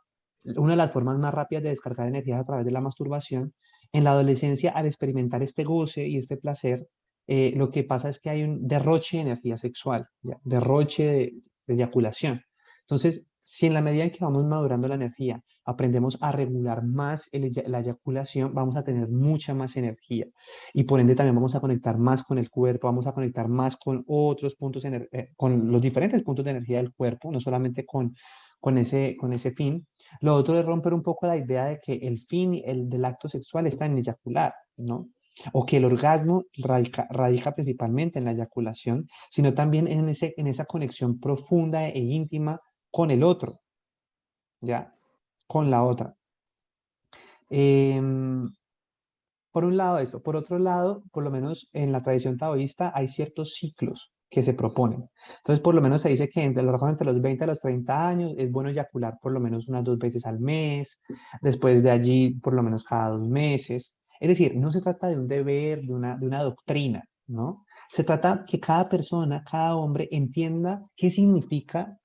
una de las formas más rápidas de descargar energía es a través de la masturbación, en la adolescencia, al experimentar este goce y este placer, lo que pasa es que hay un derroche de energía sexual, ¿ya? Derroche de eyaculación. Entonces, si en la medida en que vamos madurando la energía, aprendemos a regular más la eyaculación, vamos a tener mucha más energía y por ende también vamos a conectar más con el cuerpo, vamos a conectar más con otros puntos, con los diferentes puntos de energía del cuerpo, no solamente con ese fin. Lo otro es romper un poco la idea de que el fin del acto sexual está en eyacular, ¿no? O que el orgasmo radica principalmente en la eyaculación, sino también en esa conexión profunda e íntima con el otro, ¿ya? Con la otra. Em, por un lado esto, por otro lado, por lo menos en la tradición taoísta hay ciertos ciclos que se proponen. Entonces, por lo menos se dice que entre los 20 a los 30 años es bueno eyacular por lo menos unas 2 veces al mes, después de allí por lo menos cada 2 meses. Es decir, no se trata de un deber, de una doctrina, ¿no? Se trata que cada persona, cada hombre entienda qué significa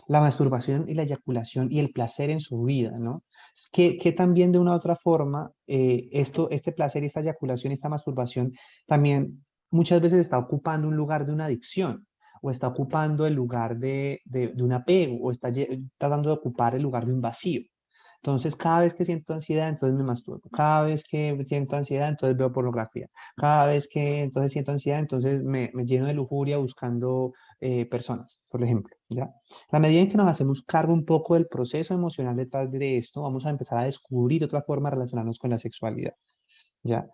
la masturbación y la eyaculación y el placer en su vida, ¿no? Que también de una u otra forma, este placer, esta eyaculación, esta masturbación, también muchas veces está ocupando un lugar de una adicción, o está ocupando el lugar de un apego, o está tratando de ocupar el lugar de un vacío. Entonces, cada vez que siento ansiedad, entonces me masturbo. Cada vez que siento ansiedad, entonces veo pornografía. Cada vez que entonces siento ansiedad, entonces me lleno de lujuria buscando personas, por ejemplo, ¿ya? La medida en que nos hacemos cargo un poco del proceso emocional detrás de esto, vamos a empezar a descubrir otra forma de relacionarnos con la sexualidad, ¿ya?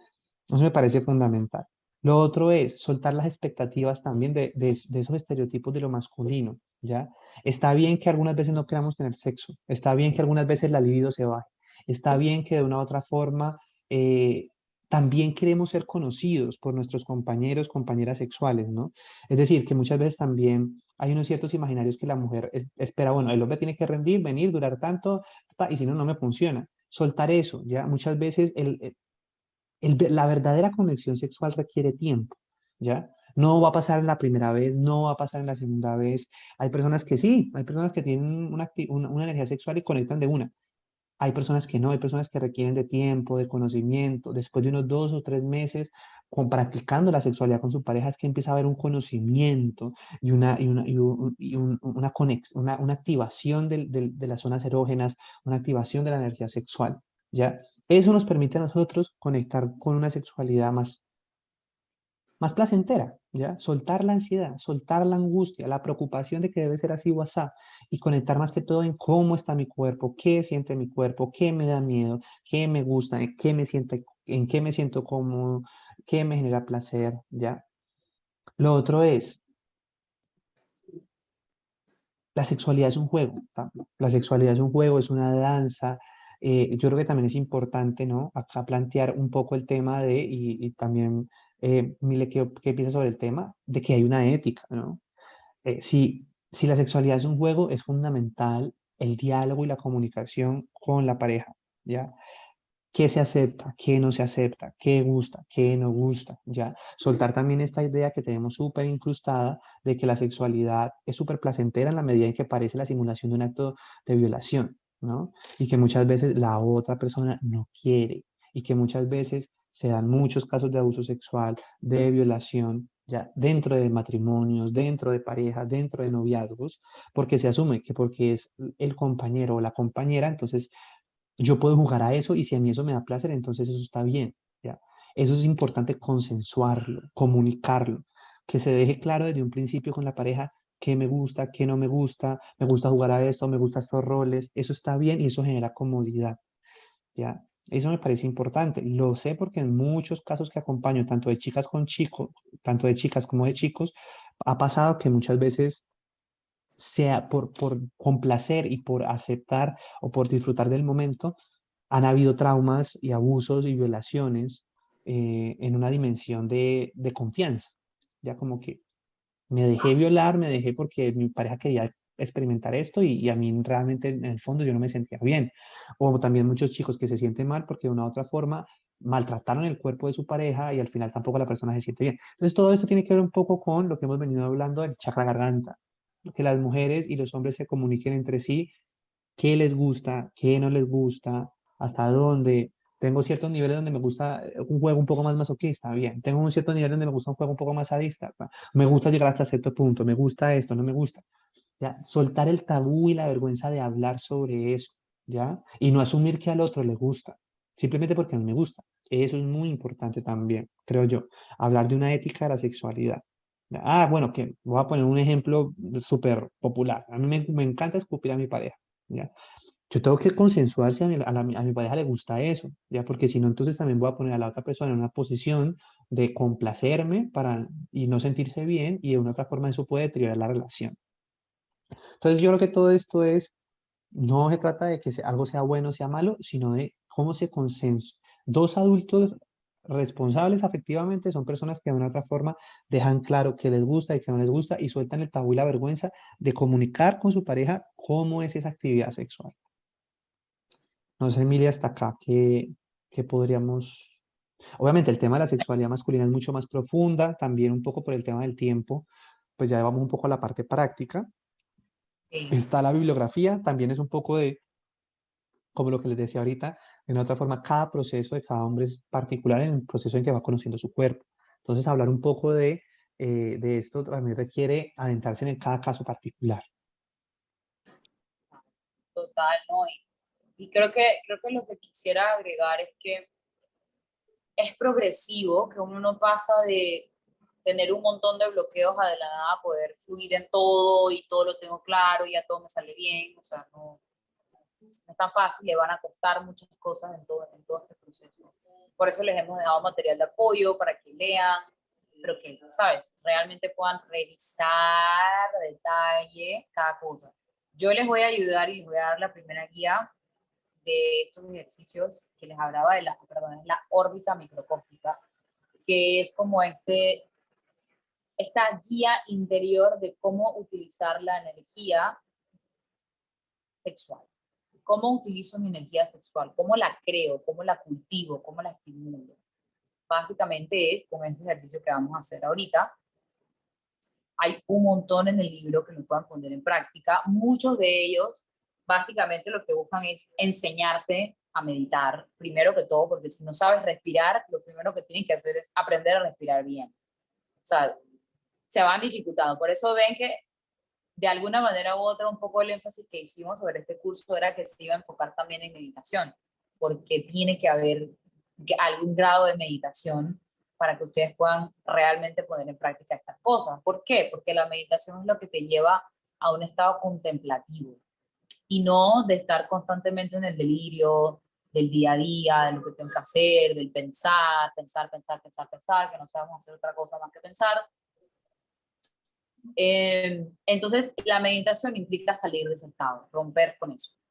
Eso me parece fundamental. Lo otro es soltar las expectativas también de esos estereotipos de lo masculino. ¿ya? Está bien que algunas veces no queramos tener sexo, está bien que algunas veces la libido se baje, está bien que de una u otra forma eh, también queremos ser conocidos por nuestros compañeros, compañeras sexuales, ¿no? Es decir, que muchas veces también hay unos ciertos imaginarios que la mujer espera, bueno, el hombre tiene que rendir, venir, durar tanto, y si no, no me funciona. Soltar eso, ¿ya? Muchas veces la verdadera conexión sexual requiere tiempo, ¿ya? No va a pasar en la primera vez, no va a pasar en la segunda vez. Hay personas que sí, hay personas que tienen una energía sexual y conectan de una. Hay personas que no, hay personas que requieren de tiempo, de conocimiento. Después de unos 2 o 3 meses practicando la sexualidad con su pareja es que empieza a haber un conocimiento una activación de las zonas erógenas, una activación de la energía sexual, ¿ya? Eso nos permite a nosotros conectar con una sexualidad más placentera, ¿ya? Soltar la ansiedad, soltar la angustia, la preocupación de que debe ser así o asá, y conectar más que todo en cómo está mi cuerpo, qué siente mi cuerpo, qué me da miedo, qué me gusta, en qué me siento cómodo, qué me genera placer, ¿ya? Lo otro es, la sexualidad es un juego, la sexualidad es un juego, es una danza. Yo creo que también es importante, ¿no? Acá plantear un poco el tema y también, Mile, ¿qué piensas sobre el tema? De que hay una ética, ¿no? Si la sexualidad es un juego, es fundamental el diálogo y la comunicación con la pareja, ¿ya? ¿Qué se acepta? ¿Qué no se acepta? ¿Qué gusta? ¿Qué no gusta? ¿Ya? Soltar también esta idea que tenemos súper incrustada de que la sexualidad es súper placentera en la medida en que parece la simulación de un acto de violación, ¿no? Y que muchas veces la otra persona no quiere y que muchas veces se dan muchos casos de abuso sexual, de violación, ya dentro de matrimonios, dentro de parejas, dentro de noviazgos, porque se asume que porque es el compañero o la compañera, entonces yo puedo jugar a eso y si a mí eso me da placer, entonces eso está bien, ¿ya? Eso es importante consensuarlo, comunicarlo, que se deje claro desde un principio con la pareja qué me gusta, qué no me gusta jugar a esto, me gustan estos roles, eso está bien y eso genera comodidad, ¿ya? Eso me parece importante. Lo sé porque en muchos casos que acompaño, tanto de chicas con chicos, tanto de chicas como de chicos, ha pasado que muchas veces sea por complacer y por aceptar o por disfrutar del momento, han habido traumas y abusos y violaciones en una dimensión de confianza. Ya como que me dejé violar, me dejé porque mi pareja quería experimentar esto y a mí realmente en el fondo yo no me sentía bien. O también muchos chicos que se sienten mal porque de una u otra forma maltrataron el cuerpo de su pareja y al final tampoco la persona se siente bien. Entonces todo esto tiene que ver un poco con lo que hemos venido hablando del chakra garganta, que las mujeres y los hombres se comuniquen entre sí qué les gusta, qué no les gusta, hasta dónde. Tengo ciertos niveles donde me gusta un juego un poco más masoquista, bien. Tengo un cierto nivel donde me gusta un juego un poco más sadista. Me gusta llegar hasta cierto punto, me gusta esto, no me gusta. ¿Ya? Soltar el tabú y la vergüenza de hablar sobre eso, ¿ya? Y no asumir que al otro le gusta, simplemente porque a mí me gusta. Eso es muy importante también, creo yo. Hablar de una ética de la sexualidad. ¿Ya? Ah, bueno, que voy a poner un ejemplo súper popular. A mí me encanta escupir a mi pareja, ¿ya? Yo tengo que consensuar si a mi pareja le gusta eso, ¿ya? Porque si no, entonces también voy a poner a la otra persona en una posición de complacerme y no sentirse bien y de una otra forma eso puede deteriorar la relación. Entonces yo creo que todo esto no se trata de que algo sea bueno o sea malo, sino de cómo se consenso. Dos adultos responsables afectivamente son personas que de una u otra forma dejan claro qué les gusta y qué no les gusta y sueltan el tabú y la vergüenza de comunicar con su pareja cómo es esa actividad sexual. No sé, Emilia, hasta acá, ¿qué podríamos... Obviamente el tema de la sexualidad masculina es mucho más profunda, también un poco por el tema del tiempo, pues ya vamos un poco a la parte práctica. Sí, Está la bibliografía, también es un poco de, como lo que les decía ahorita, de una otra forma, cada proceso de cada hombre es particular en el proceso en que va conociendo su cuerpo. Entonces, hablar un poco de esto también requiere adentrarse en cada caso particular. total, ¿no? Y creo que lo que quisiera agregar es que es progresivo, que uno no pasa de tener un montón de bloqueos a de la nada poder fluir en todo y todo lo tengo claro y ya todo me sale bien, o sea, no es tan fácil, le van a costar muchas cosas en todo este proceso. Por eso les hemos dejado material de apoyo para que lean, pero que, ¿sabes? Realmente puedan revisar a detalle cada cosa. Yo les voy a ayudar y les voy a dar la primera guía de estos ejercicios que les hablaba de la, perdón, es la órbita microcósmica, que es como esta guía interior de cómo utilizar la energía sexual. ¿Cómo utilizo mi energía sexual? ¿Cómo la creo? ¿Cómo la cultivo? ¿Cómo la estimulo? Básicamente es con este ejercicio que vamos a hacer ahorita. Hay un montón en el libro que lo puedan poner en práctica. Muchos de ellos básicamente lo que buscan es enseñarte a meditar, primero que todo, porque si no sabes respirar, lo primero que tienes que hacer es aprender a respirar bien. O sea, se van dificultando. Por eso ven que de alguna manera u otra un poco el énfasis que hicimos sobre este curso era que se iba a enfocar también en meditación, porque tiene que haber algún grado de meditación para que ustedes puedan realmente poner en práctica estas cosas. ¿Por qué? Porque la meditación es lo que te lleva a un estado contemplativo y no de estar constantemente en el delirio del día a día, de lo que tengo que hacer, del pensar, pensar, pensar, pensar, pensar, que no sabemos hacer otra cosa más que pensar. Entonces, la meditación implica salir de ese estado, romper con eso.